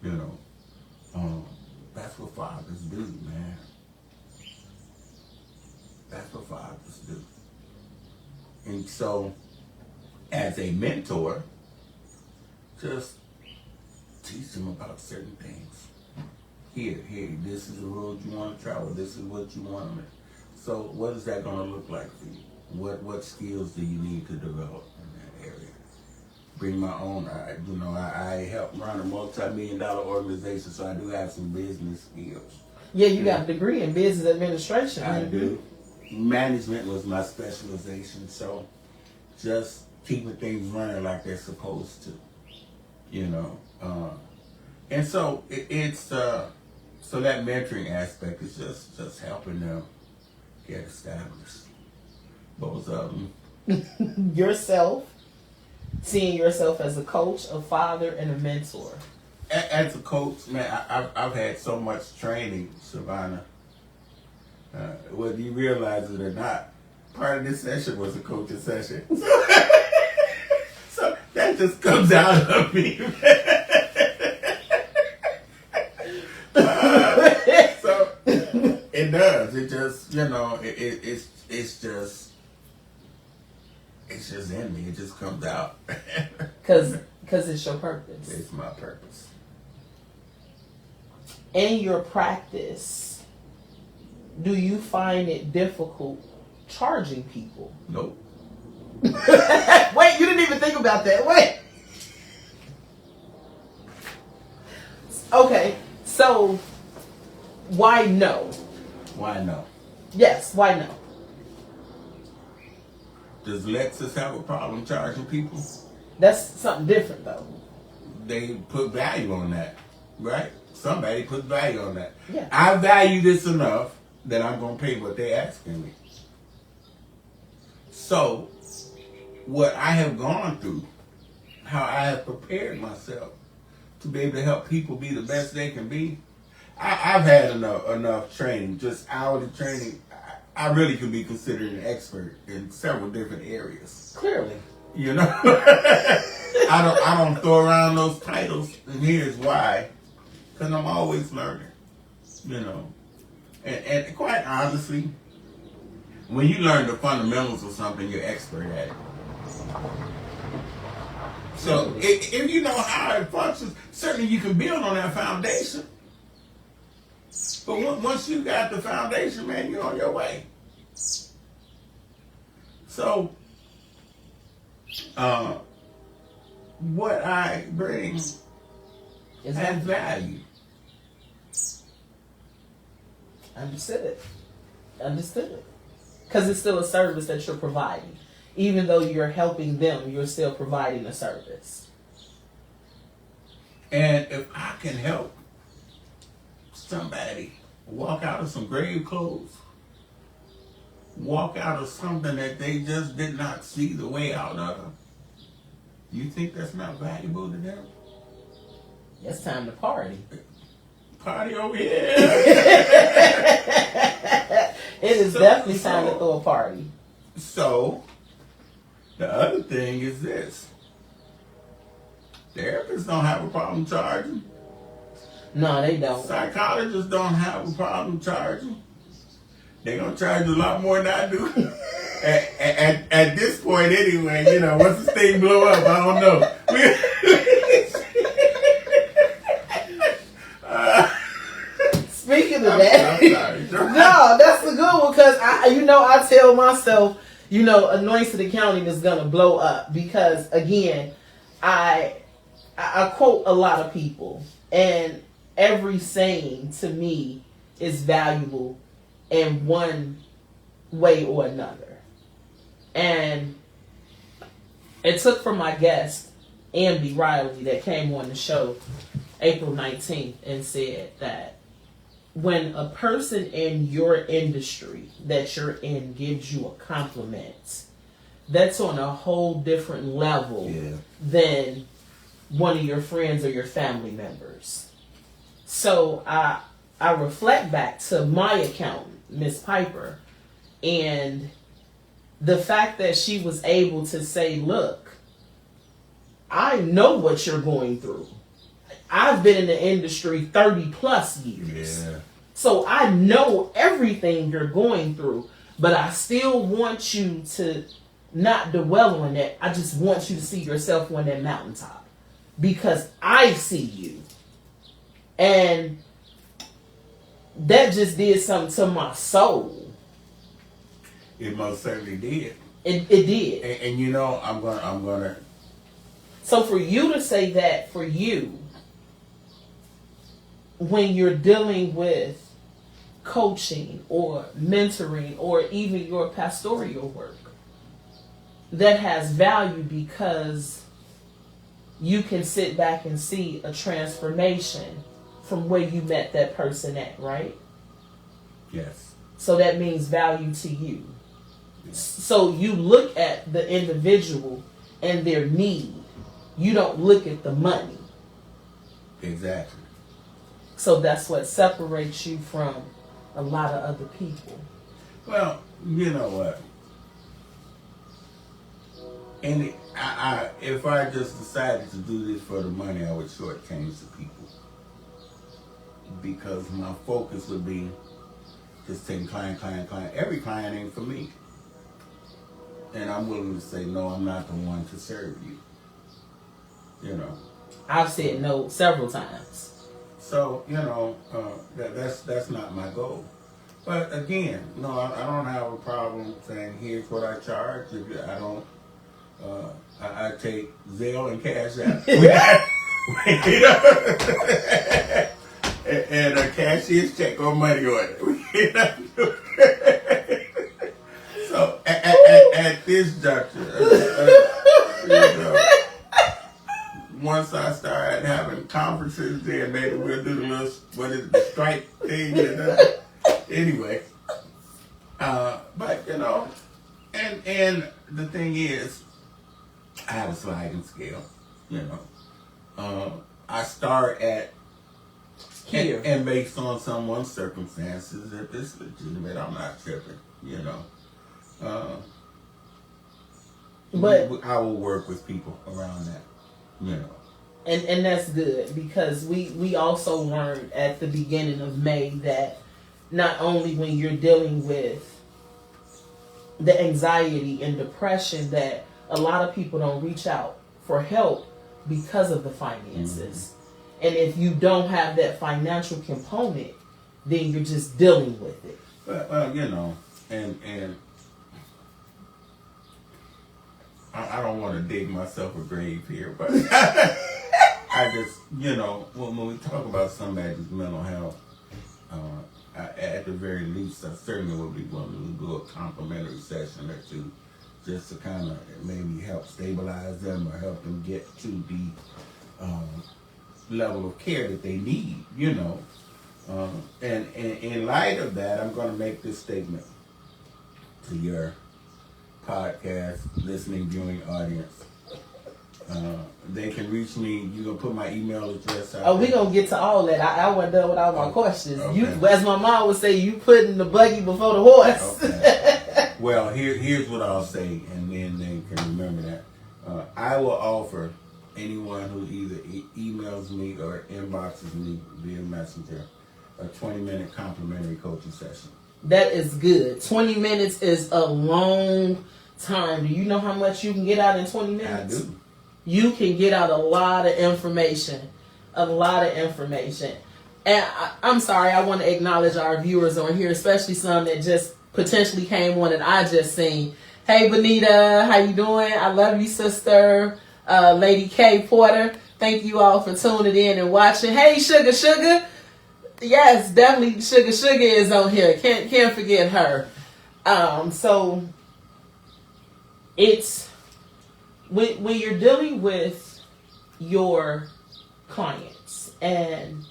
Speaker 2: You know, that's what fathers do, man. That's what fathers do. And so, as a mentor, just teach them about certain things. Here, this is the road you want to travel. This is what you want to. So, what is that going to look like for you? What skills do you need to develop in that area? Bring my own. I help run a multi-million-dollar organization, so I do have some business skills.
Speaker 1: Yeah, you got a degree in business administration.
Speaker 2: I do. Management was my specialization, so just keeping things running like they're supposed to, you know. And so it's so that mentoring aspect is just helping them get established. Both of them.
Speaker 1: Yourself, seeing yourself as a coach, a father, and a mentor.
Speaker 2: As a coach, man, I've had so much training, Savannah. Whether you realize it or not, part of this session was a coaching session. So that just comes out of me. So it does. It just, you know, it's just in me. It just comes out.
Speaker 1: Because it's your purpose.
Speaker 2: It's my purpose.
Speaker 1: In your practice, do you find it difficult charging people?
Speaker 2: Nope.
Speaker 1: Wait, you didn't even think about that. Wait. Okay, so why no?
Speaker 2: Why no?
Speaker 1: Yes, why no?
Speaker 2: Does Lexus have a problem charging people?
Speaker 1: That's something different, though.
Speaker 2: They put value on that, right? Somebody put value on that.
Speaker 1: Yeah.
Speaker 2: I value this enough that I'm going to pay what they're asking me. So, what I have gone through, how I have prepared myself to be able to help people be the best they can be, I've had enough training, just hourly training. I really could be considered an expert in several different areas.
Speaker 1: Clearly.
Speaker 2: You know? I don't throw around those titles, and here's why. Because I'm always learning, you know. And quite honestly, when you learn the fundamentals of something, you're expert at it. So if you know how it functions, certainly you can build on that foundation. But once you got the foundation, man, you're on your way. So, what I bring has value.
Speaker 1: Understood it. Because it's still a service that you're providing. Even though you're helping them, you're still providing a service.
Speaker 2: And if I can help somebody walk out of some grave clothes, walk out of something that they just did not see the way out of, you think that's not valuable to them?
Speaker 1: It's time to party.
Speaker 2: Party over here.
Speaker 1: It is definitely time to throw a party.
Speaker 2: So, the other thing is this. Therapists don't have a problem charging.
Speaker 1: No, they don't.
Speaker 2: Psychologists don't have a problem charging. They're going to charge a lot more than I do. At this point anyway, you know, once this thing blow up, I don't know.
Speaker 1: Speaking of that, no, that's a good one because I tell myself, anointed accounting is gonna blow up because again, I quote a lot of people and every saying to me is valuable in one way or another, and it took from my guest Amby Riley that came on the show April 19th and said that when a person in your industry that you're in gives you a compliment, that's on a whole different level than one of your friends or your family members. So I reflect back to my accountant, Miss Piper, and the fact that she was able to say, look, I know what you're going through. I've been in the industry 30 plus years. Yeah. So I know everything you're going through, but I still want you to not dwell on that. I just want you to see yourself on that mountaintop because I see you. And that just did something to my soul.
Speaker 2: It most certainly did.
Speaker 1: It did.
Speaker 2: And I'm gonna.
Speaker 1: So for you to say that for you, when you're dealing with coaching or mentoring or even your pastoral work, that has value because you can sit back and see a transformation from where you met that person at, right?
Speaker 2: Yes.
Speaker 1: So that means value to you. So you look at the individual and their need. You don't look at the money.
Speaker 2: Exactly.
Speaker 1: So that's what separates you from a lot of other people.
Speaker 2: Well, you know what? And if I just decided to do this for the money, I would shortchange the people. Because my focus would be just taking client. Every client ain't for me. And I'm willing to say, no, I'm not the one to serve you.
Speaker 1: I've said no several times.
Speaker 2: So, that's not my goal. But again, no, I don't have a problem saying here's what I charge. If I don't, I take Zelle and Cash App. And a cashier's check or money order. So at this juncture, once I start having conferences, then maybe we'll do the little, what is it, the strike thing. Anyway, but and the thing is, I have a sliding scale. I start at here, and based on someone's circumstances, if it's legitimate, I'm not tripping. But I will work with people around that.
Speaker 1: And that's good, because we also learned at the beginning of May that not only when you're dealing with the anxiety and depression, that a lot of people don't reach out for help because of the finances. Mm-hmm. And if you don't have that financial component, then you're just dealing with it.
Speaker 2: Well, and I don't want to dig myself a grave here, but I just, when we talk about somebody's mental health, at the very least, I certainly would be willing to do a complimentary session or two, just to kind of maybe help stabilize them or help them get to the level of care that they need, And in light of that, I'm going to make this statement to your podcast listening, viewing audience. They can reach me. You gonna put my email address out?
Speaker 1: Oh, we gonna get to all that. I wasn't done with all my questions. Okay. You, as my mom would say, you putting the buggy before the horse.
Speaker 2: Okay. Well, here's what I'll say, and then they can remember that. I will offer anyone who either emails me or inboxes me via Messenger a 20-minute complimentary coaching session.
Speaker 1: That is good. 20 minutes is a long time. Do you know how much you can get out in 20 minutes?
Speaker 2: I do.
Speaker 1: You can get out a lot of information. A lot of information. And I'm sorry, I want to acknowledge our viewers on here, especially some that just potentially came on that I just seen. Hey, Benita, how you doing? I love you, sister. Lady K Porter, thank you all for tuning in and watching. Hey, Sugar. Yes, definitely Sugar is on here. Can't forget her. So it's when you're dealing with your clients and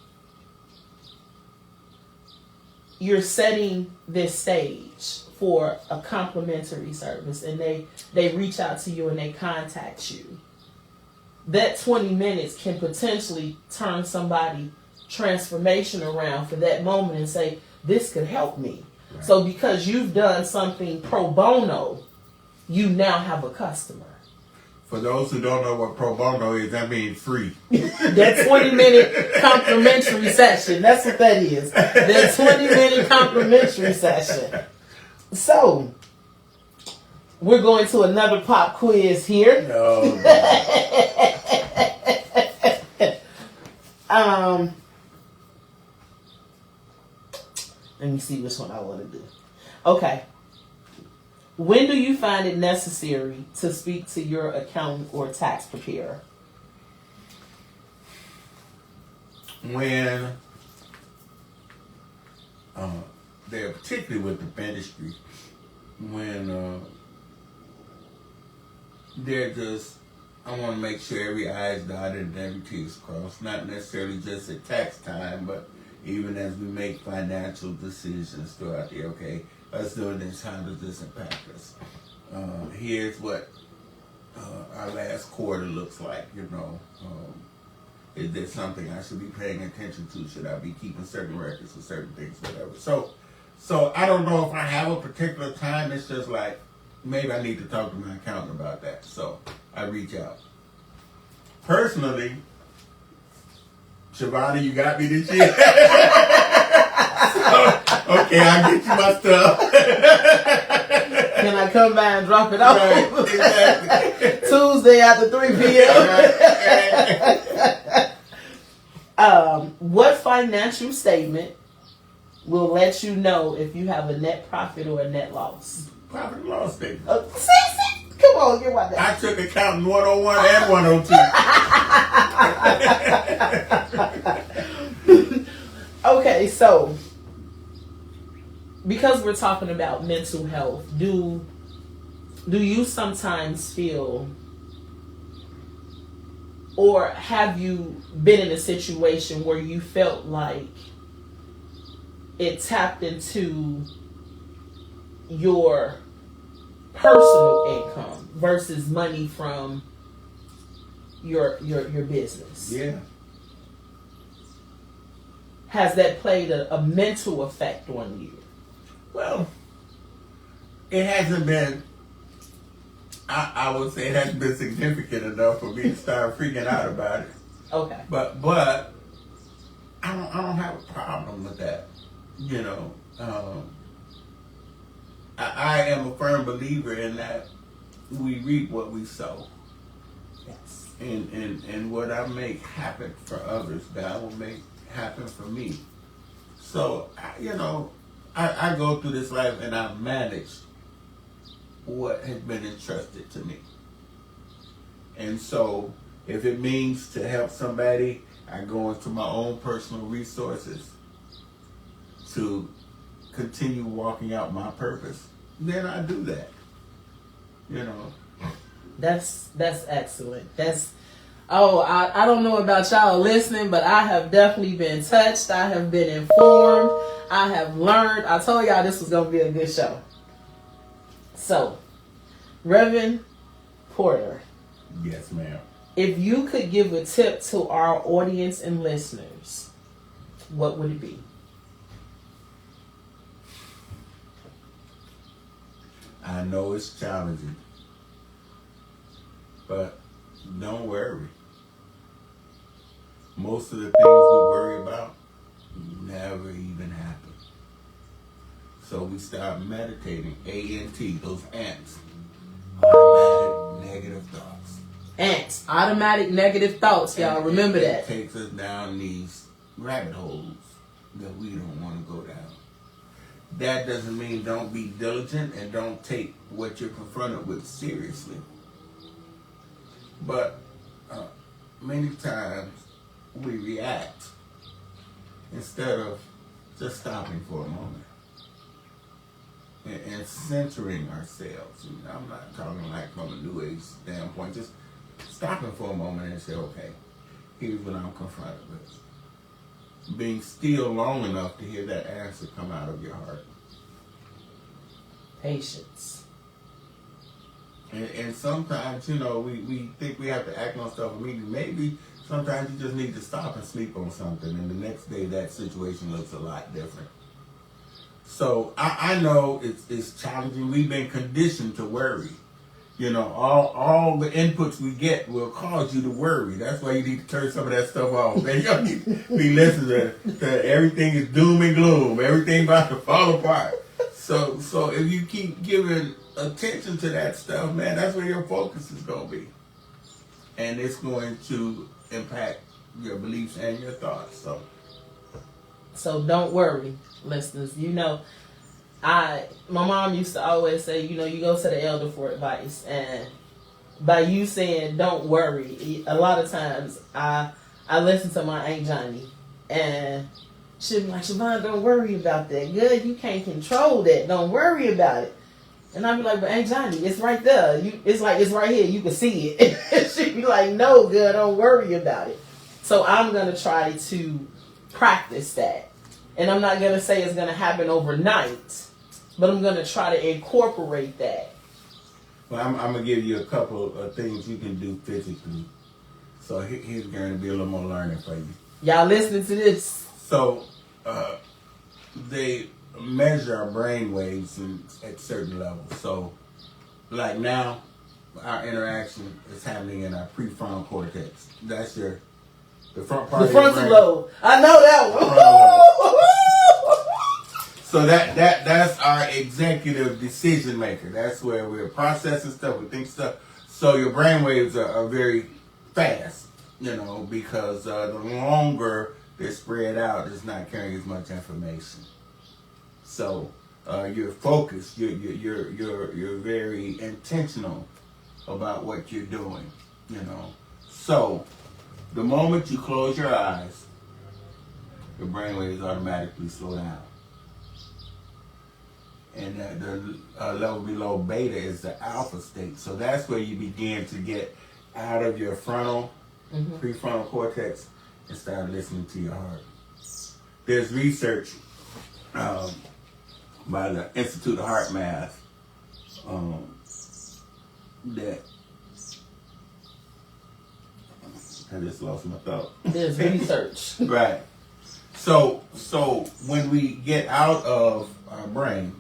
Speaker 1: you're setting this stage for a complimentary service, and they reach out to you and they contact you, that 20 minutes can potentially turn somebody transformation around for that moment and say, this could help me. Right. So because you've done something pro bono, you now have a customer.
Speaker 2: For those who don't know what pro bono is, that means free.
Speaker 1: That 20-minute complimentary session. That's what that is. That 20-minute complimentary session. So, we're going to another pop quiz here.
Speaker 2: No.
Speaker 1: Let me see which one I want to do. Okay. When do you find it necessary to speak to your accountant or tax preparer?
Speaker 2: When they're particularly with the dentistry, when they're just, I want to make sure every I is dotted and every T is crossed, not necessarily just at tax time, but even as we make financial decisions throughout the, okay, let's do this, how does this impact us? Here's what our last quarter looks like, Is there something I should be paying attention to? Should I be keeping certain records for certain things, whatever? So I don't know if I have a particular time. It's just like, maybe I need to talk to my accountant about that. So I reach out. Personally, Shavana, you got me this year. Okay, I'll get you my stuff.
Speaker 1: Can I come by and drop it off?
Speaker 2: Right, exactly.
Speaker 1: Tuesday after 3 p.m.
Speaker 2: Right.
Speaker 1: What financial statement will let you know if you have a net profit or a net loss.
Speaker 2: Profit and loss statement.
Speaker 1: See? Come on, get my
Speaker 2: I took accounting 101 and 102.
Speaker 1: Okay, so because we're talking about mental health, do you sometimes feel, or have you been in a situation where you felt like it tapped into your personal income versus money from your business?
Speaker 2: Yeah.
Speaker 1: Has that played a mental effect on you?
Speaker 2: Well, it hasn't been, I would say it hasn't been significant enough for me to start freaking out about it.
Speaker 1: Okay.
Speaker 2: But I don't have a problem with that. You know, I am a firm believer in that we reap what we sow.
Speaker 1: Yes.
Speaker 2: And what I make happen for others, God will make happen for me. So, you know, I go through this life and I manage what has been entrusted to me. And so, if it means to help somebody, I go into my own personal resources to continue walking out my purpose, then I do that. You know.
Speaker 1: That's excellent. I don't know about y'all listening, but I have definitely been touched. I have been informed. I have learned. I told y'all this was going to be a good show. So, Reverend Porter.
Speaker 2: Yes, ma'am.
Speaker 1: If you could give a tip to our audience and listeners, what would it be?
Speaker 2: I know it's challenging, but don't worry. Most of the things we worry about never even happen. So we start meditating, A-N-T, those ants, automatic negative thoughts.
Speaker 1: Ants, automatic negative thoughts, y'all.
Speaker 2: And
Speaker 1: remember that.
Speaker 2: It takes us down these rabbit holes that we don't want to go down. That doesn't mean don't be diligent and don't take what you're confronted with seriously. But many times we react instead of just stopping for a moment and centering ourselves. And I'm not talking like from a new age standpoint, just stopping for a moment and say, okay, here's what I'm confronted with. Being still long enough to hear that answer come out of your heart.
Speaker 1: Patience.
Speaker 2: And sometimes, you know, we think we have to act on stuff immediately. Maybe sometimes you just need to stop and sleep on something, and the next day that situation looks a lot different. So I know it's challenging. We've been conditioned to worry. You know, all the inputs we get will cause you to worry. That's why you need to turn some of that stuff off. Man, you don't need to be listening to everything is doom and gloom. Everything about to fall apart. So if you keep giving attention to that stuff, man, that's where your focus is going to be. And it's going to impact your beliefs and your thoughts.
Speaker 1: So don't worry, listeners. You know, my mom used to always say, you know, you go to the elder for advice. And by you saying don't worry, a lot of times I listen to my Aunt Johnny. And she'll be like, Siobhan, don't worry about that. Good, you can't control that. Don't worry about it. And I'll be like, but Aunt Johnny, it's right there. It's right here. You can see it. She'd be like, no, good, don't worry about it. So I'm going to try to practice that. And I'm not going to say it's going to happen overnight, but I'm going to try to incorporate that.
Speaker 2: Well, I'm going to give you a couple of things you can do physically. So here's going to be a little more learning for you.
Speaker 1: Y'all listening to this?
Speaker 2: So they measure our brain waves at certain levels. So like now, our interaction is happening in our prefrontal cortex. That's the front part of your brain.
Speaker 1: The frontal lobe. I know that one.
Speaker 2: So that's our executive decision maker. That's where we're processing stuff, we think stuff. So your brain waves are very fast, you know, because the longer they're spread out, it's not carrying as much information. So you're focused. You're very intentional about what you're doing. So the moment you close your eyes, your brainwaves automatically slow down. And the level below beta is the alpha state. So that's where you begin to get out of your prefrontal cortex and start listening to your heart. There's research by the Institute of Heart Math that I just lost my thought.
Speaker 1: There's research.
Speaker 2: Right. So when we get out of our brain,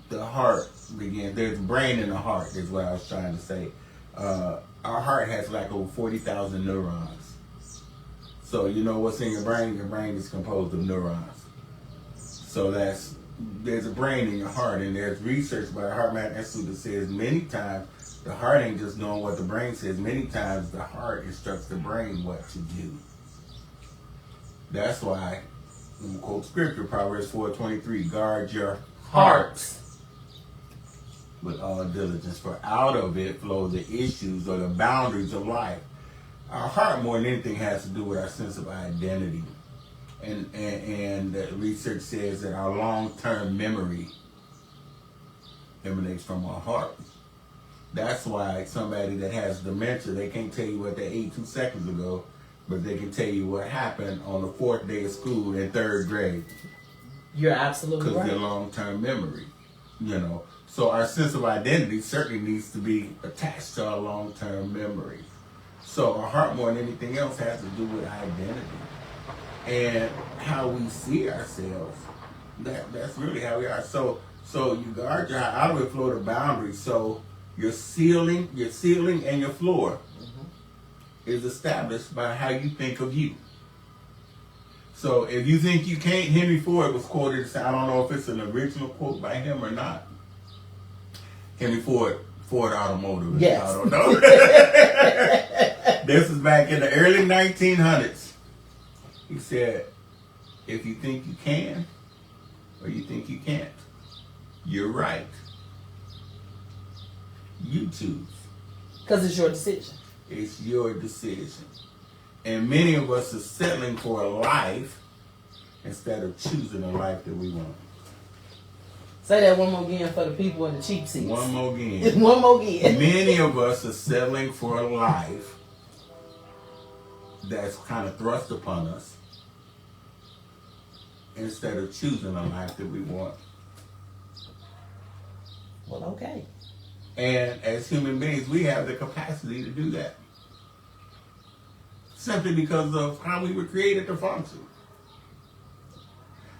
Speaker 2: the heart begins. There's brain in the heart is what I was trying to say. Our heart has like over 40,000 neurons. So you know what's in your brain? Your brain is composed of neurons. So there's a brain in your heart, and there's research by the Heart Math Institute that says many times the heart ain't just doing what the brain says. Many times the heart instructs the brain what to do. That's why, I'm going to quote scripture, Proverbs 4:23, guard your heart with all diligence, for out of it flow the issues or the boundaries of life. Our heart, more than anything, has to do with our sense of identity. And the research says that our long-term memory emanates from our heart. That's why somebody that has dementia, they can't tell you what they ate 2 seconds ago, but they can tell you what happened on the 4th day of school in 3rd grade.
Speaker 1: You're absolutely right.
Speaker 2: Because their long-term memory, So our sense of identity certainly needs to be attached to our long-term memory. So our heart, more than anything else, has to do with identity and how we see ourselves. That's really how we are. So you guard your heart. Out of it flow the boundaries. So your ceiling and your floor is established by how you think of you. So if you think you can't, Henry Ford was quoted, I don't know if it's an original quote by him or not. Henry Ford Automotive.
Speaker 1: Yes.
Speaker 2: I don't know. This is back in the early 1900s. He said, if you think you can or you think you can't, you're right. You choose.
Speaker 1: Because it's your decision.
Speaker 2: It's your decision. And many of us are settling for a life instead of choosing a life that we want.
Speaker 1: Say that one more again for the people in the cheap seats.
Speaker 2: One more again.
Speaker 1: One more again.
Speaker 2: Many of us are settling for a life that's kind of thrust upon us instead of choosing a life that we want.
Speaker 1: Well, okay.
Speaker 2: And as human beings, we have the capacity to do that. Simply because of how we were created to function.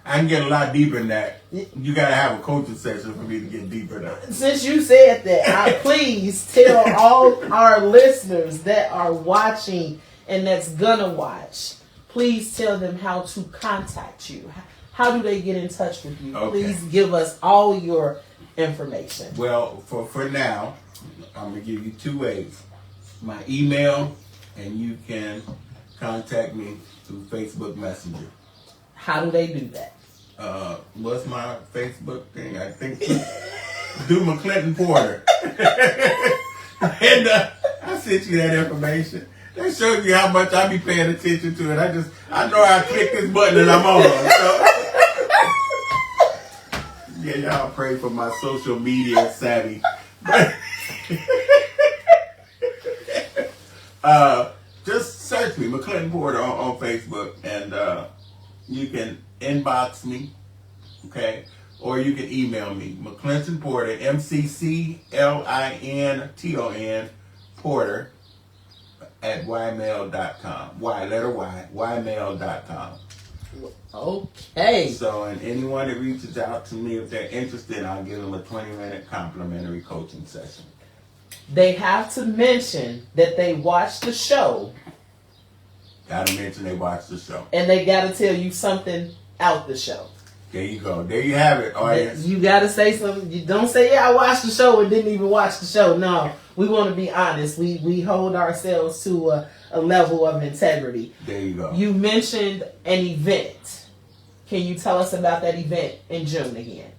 Speaker 2: I can get a lot deeper than that. You got to have a coaching session for me to get deeper than that.
Speaker 1: Since you said that, please tell all our listeners that are watching and that's gonna watch, please tell them how to contact you. How do they get in touch with you? Okay. Please give us all your information.
Speaker 2: Well, for now, I'm going to give you 2 ways. My email, and you can contact me through Facebook Messenger.
Speaker 1: How do they do that?
Speaker 2: What's my Facebook thing? I think do McClinton Porter. And I sent you that information. That shows you how much I be paying attention to it. I know I click this button and I'm on. So. Yeah, y'all pray for my social media savvy. Just search me, McClinton Porter, on Facebook, and you can inbox me, okay? Or you can email me, McClinton Porter, McClinton Porter, at ymail.com. ymail.com.
Speaker 1: Okay.
Speaker 2: So, and anyone that reaches out to me, if they're interested, I'll give them a 20-minute complimentary coaching session.
Speaker 1: They have to mention that they watched the show.
Speaker 2: Gotta mention they watched the show.
Speaker 1: And they gotta tell you something out the show.
Speaker 2: There you go. There you have it, audience.
Speaker 1: You gotta say something. You don't say, yeah, I watched the show and didn't even watch the show. No, we want to be honest. We hold ourselves to a level of integrity.
Speaker 2: There you go.
Speaker 1: You mentioned an event. Can you tell us about that event in June again?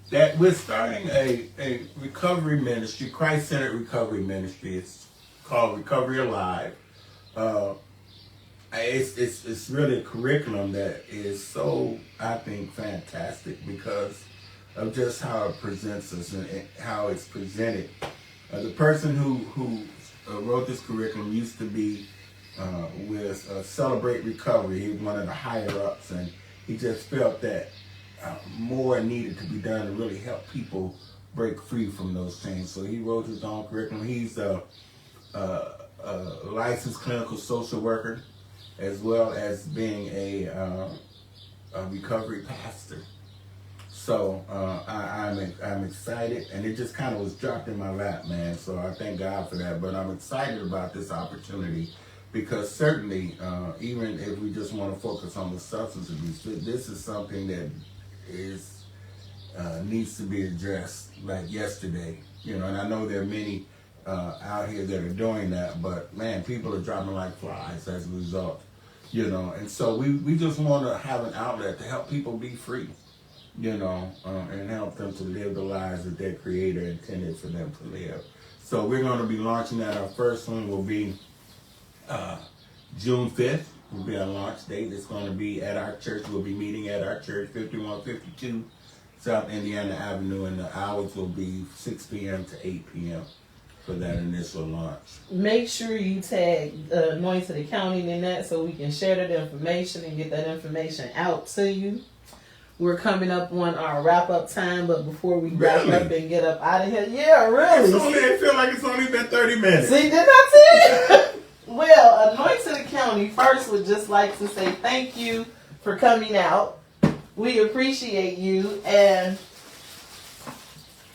Speaker 2: That we're starting a recovery ministry, Christ-centered recovery ministry. It's called Recovery Alive. It's really a curriculum that is so, I think, fantastic because of just how it presents us and how it's presented. The person who wrote this curriculum used to be with Celebrate Recovery. He was one of the higher ups, and he just felt that more needed to be done to really help people break free from those chains. So he wrote his own curriculum. He's a licensed clinical social worker, as well as being a recovery pastor. So I'm excited, and it just kind of was dropped in my lap, man. So I thank God for that. But I'm excited about this opportunity because certainly, even if we just want to focus on the substance abuse, this is something that is needs to be addressed like yesterday. You know, and I know there are many out here that are doing that, but man, people are dropping like flies as a result. You know, and so we just want to have an outlet to help people be free. You know, and help them to live the lives that their Creator intended for them to live. So we're going to be launching that. Our first one will be June 5th. Will be our launch date. It's going to be at our church. We'll be meeting at our church, 5152 South Indiana Avenue, and the hours will be 6 p.m. to 8 p.m. for that initial launch.
Speaker 1: Make sure you tag Anointed Accounting in that so we can share that information and get that information out to you. We're coming up on our wrap-up time, but before we wrap up and get up out of here, yeah, really.
Speaker 2: I feel like it's only been 30 minutes.
Speaker 1: See, didn't I see it? Well, Anointed Accounting first would just like to say thank you for coming out. We appreciate you, and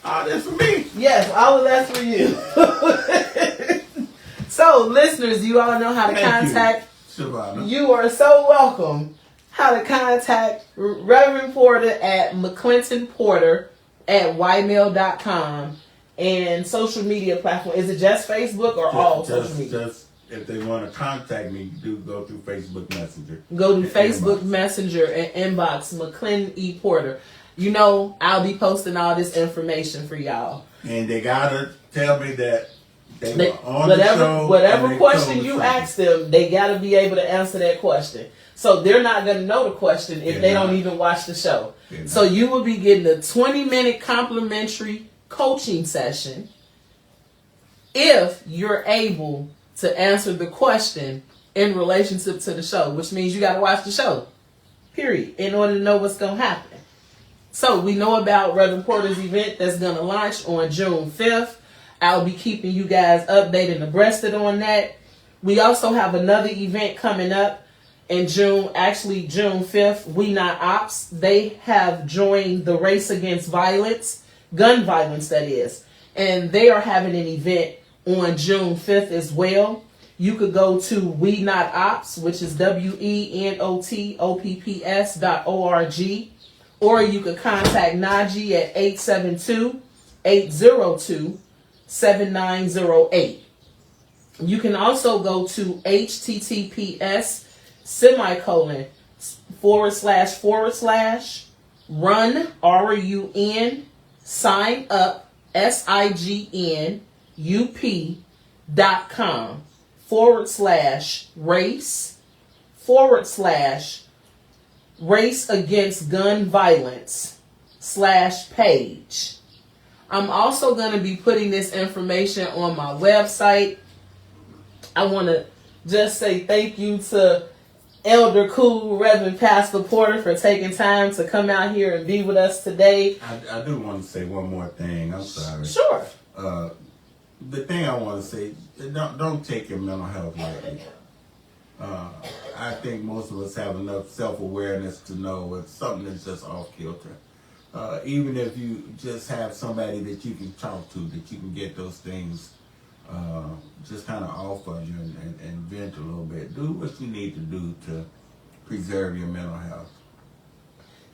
Speaker 2: that's for me.
Speaker 1: yes, all of that's for you. So, listeners, you all know how to contact. You are so welcome. How to contact Reverend Porter at McClinton Porter at ymail.com and social media platform. Is it just Facebook or all social media?
Speaker 2: Just if they want to contact me, do go through Facebook Messenger.
Speaker 1: Go to Facebook Messenger and inbox McClinton E. Porter. You know, I'll be posting all this information for y'all.
Speaker 2: And they gotta tell me that they were on the show.
Speaker 1: Whatever question you ask them, they gotta be able to answer that question. So they're not going to know the question if they don't even watch the show. So you will be getting a 20-minute complimentary coaching session if you're able to answer the question in relationship to the show, which means you got to watch the show, period, in order to know what's going to happen. So we know about Reverend Porter's event that's going to launch on June 5th. I'll be keeping you guys updated and abreasted on that. We also have another event coming up in June 5th, We Not Ops. They have joined the Race Against Violence, gun violence that is. And they are having an event on June 5th as well. You could go to We Not Ops, which is WENOTOPPS.org. Or you could contact Najee at 872-802-7908. You can also go to https://run, RUN, sign up, signup.com/race against gun violence /page. I'm also going to be putting this information on my website. I want to just say thank you to Elder Cool, Reverend Pastor Porter, for taking time to come out here and be with us today.
Speaker 2: I do want to say one more thing. I'm sorry.
Speaker 1: Sure.
Speaker 2: The thing I want to say, don't take your mental health lightly. I think most of us have enough self-awareness to know if something is just off kilter. Even if you just have somebody that you can talk to, that you can get those things just kind of off of you and vent a little bit. Do what you need to do to preserve your mental health.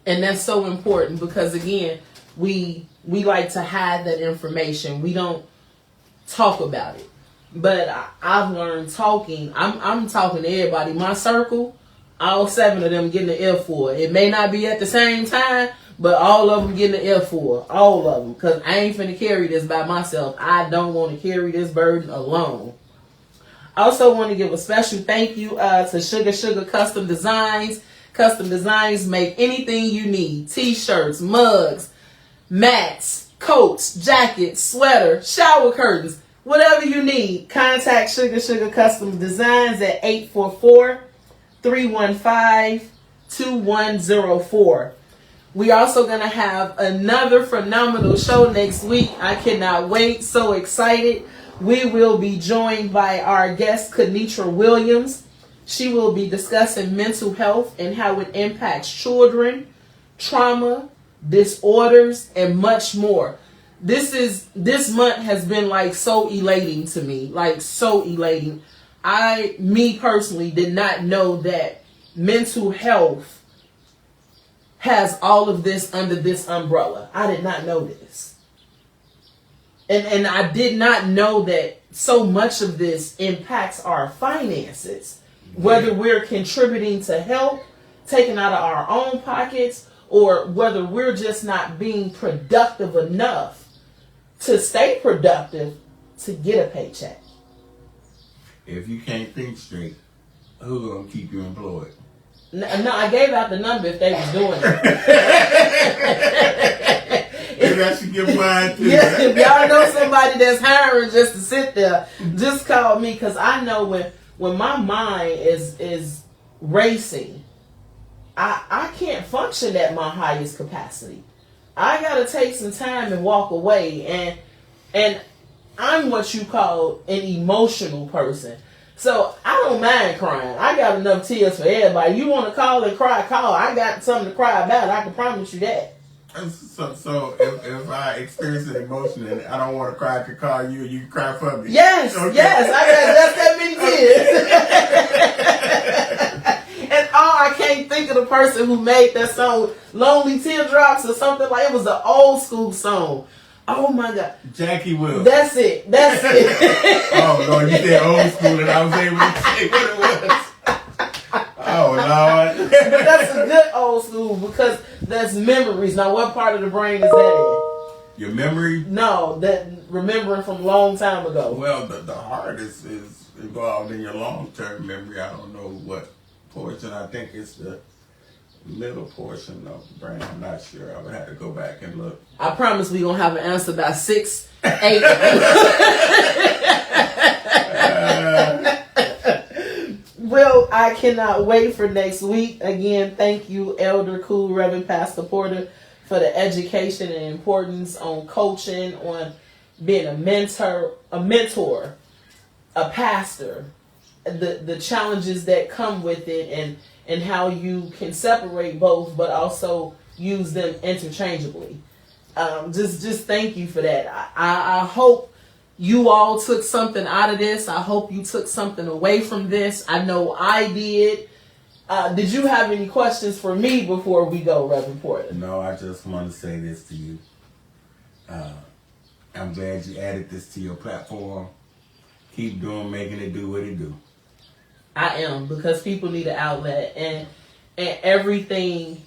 Speaker 1: And that's so important because, again, we like to hide that information. We don't talk about it. But I've learned talking. I'm talking to everybody. My circle, all 7 of them getting the earful. It may not be at the same time, but all of them getting the earful. All of them. Because I ain't finna carry this by myself. I don't want to carry this burden alone. I also want to give a special thank you to Sugar Custom Designs. Custom Designs make anything you need. T-shirts, mugs, mats, coats, jackets, sweaters, shower curtains. Whatever you need, contact Sugar Custom Designs at 844-315-2104. We also going to have another phenomenal show next week. I cannot wait. So excited. We will be joined by our guest, Kenitra Williams. She will be discussing mental health and how it impacts children, trauma, disorders, and much more. This month has been like so elating to me, like so elating. Me personally did not know that mental health has all of this under this umbrella. I did not know this. And I did not know that so much of this impacts our finances, whether we're contributing to help, taking out of our own pockets, or whether we're just not being productive enough to stay productive to get a paycheck.
Speaker 2: If you can't think straight, who's going to keep you employed?
Speaker 1: No, I gave out the number if they was doing it.
Speaker 2: Maybe I should give mine too.
Speaker 1: Yes, if y'all know somebody that's hiring just to sit there, just call me, because I know when my mind is racing, I can't function at my highest capacity. I gotta take some time and walk away, and I'm what you call an emotional person. So I don't mind crying. I got enough tears for everybody. You want to call and cry, call. I got something to cry about. I can promise you that.
Speaker 2: So if I experience an emotion and I don't want to cry, I can call you and you can cry for me.
Speaker 1: Yes, okay. Yes, I got just that many tears. And I can't think of the person who made that song, Lonely Teardrops or something like it. Was an old school song. Oh my God.
Speaker 2: Jackie Will.
Speaker 1: That's it.
Speaker 2: Oh Lord, you said old school and I was able to say what it was. Oh Lord.
Speaker 1: But that's a good old school because that's memories. Now what part of the brain is that in?
Speaker 2: Your memory?
Speaker 1: No, that remembering from a long time ago.
Speaker 2: Well, the heart is involved in your long-term memory. I don't know what portion. I think it's the middle portion of the brain. I'm not sure. I would have to go back and look.
Speaker 1: I promise we're going to have an answer by 6, 8. Well, I cannot wait for next week. Again, thank you, Elder Cool, Reverend Pastor Porter, for the education and importance on coaching, on being a mentor, a pastor, the challenges that come with it, and how you can separate both, but also use them interchangeably. Just thank you for that. I hope you all took something out of this. I hope you took something away from this. I know I did. Did you have any questions for me before we go, Reverend Porter?
Speaker 2: No, I just want to say this to you. I'm glad you added this to your platform. Keep making it do what it do.
Speaker 1: I am, because people need an outlet, and everything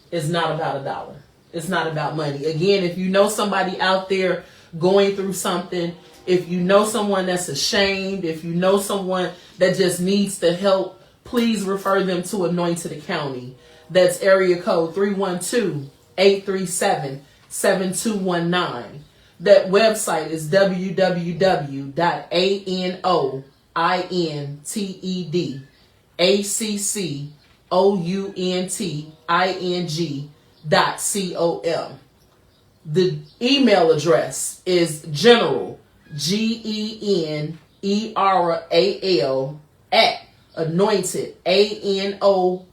Speaker 1: is not about a dollar. It's not about money. Again, if you know somebody out there going through something, if you know someone that's ashamed, if you know someone that just needs the help, please refer them to Anointed County. That's area code 312-837-7219. That website is www.anointeding.com. The email address is general, GENERAL, at anointed, ANOINTED,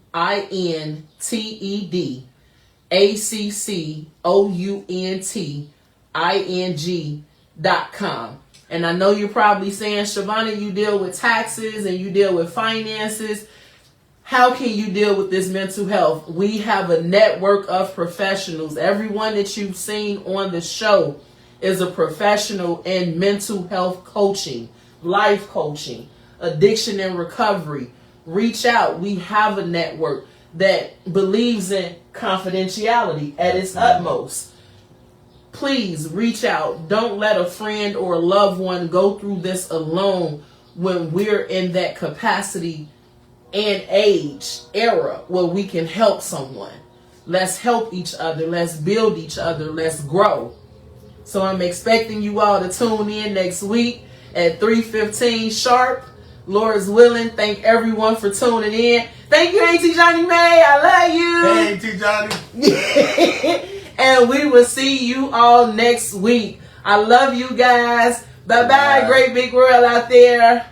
Speaker 1: ACCOUNTING.com. And I know you're probably saying, Shavonna, you deal with taxes and you deal with finances. How can you deal with this mental health? We have a network of professionals. Everyone that you've seen on the show is a professional in mental health coaching, life coaching, addiction and recovery, reach out. We have a network that believes in confidentiality at its utmost. Please reach out. Don't let a friend or a loved one go through this alone when we're in that capacity and age era where we can help someone. Let's help each other. Let's build each other. Let's grow. So I'm expecting you all to tune in next week at 3:15 sharp. Lord's willing. Thank everyone for tuning in. Thank you, Auntie Johnny May. I love you.
Speaker 2: Hey, Auntie Johnny.
Speaker 1: And we will see you all next week. I love you guys. Bye-bye, great big world out there.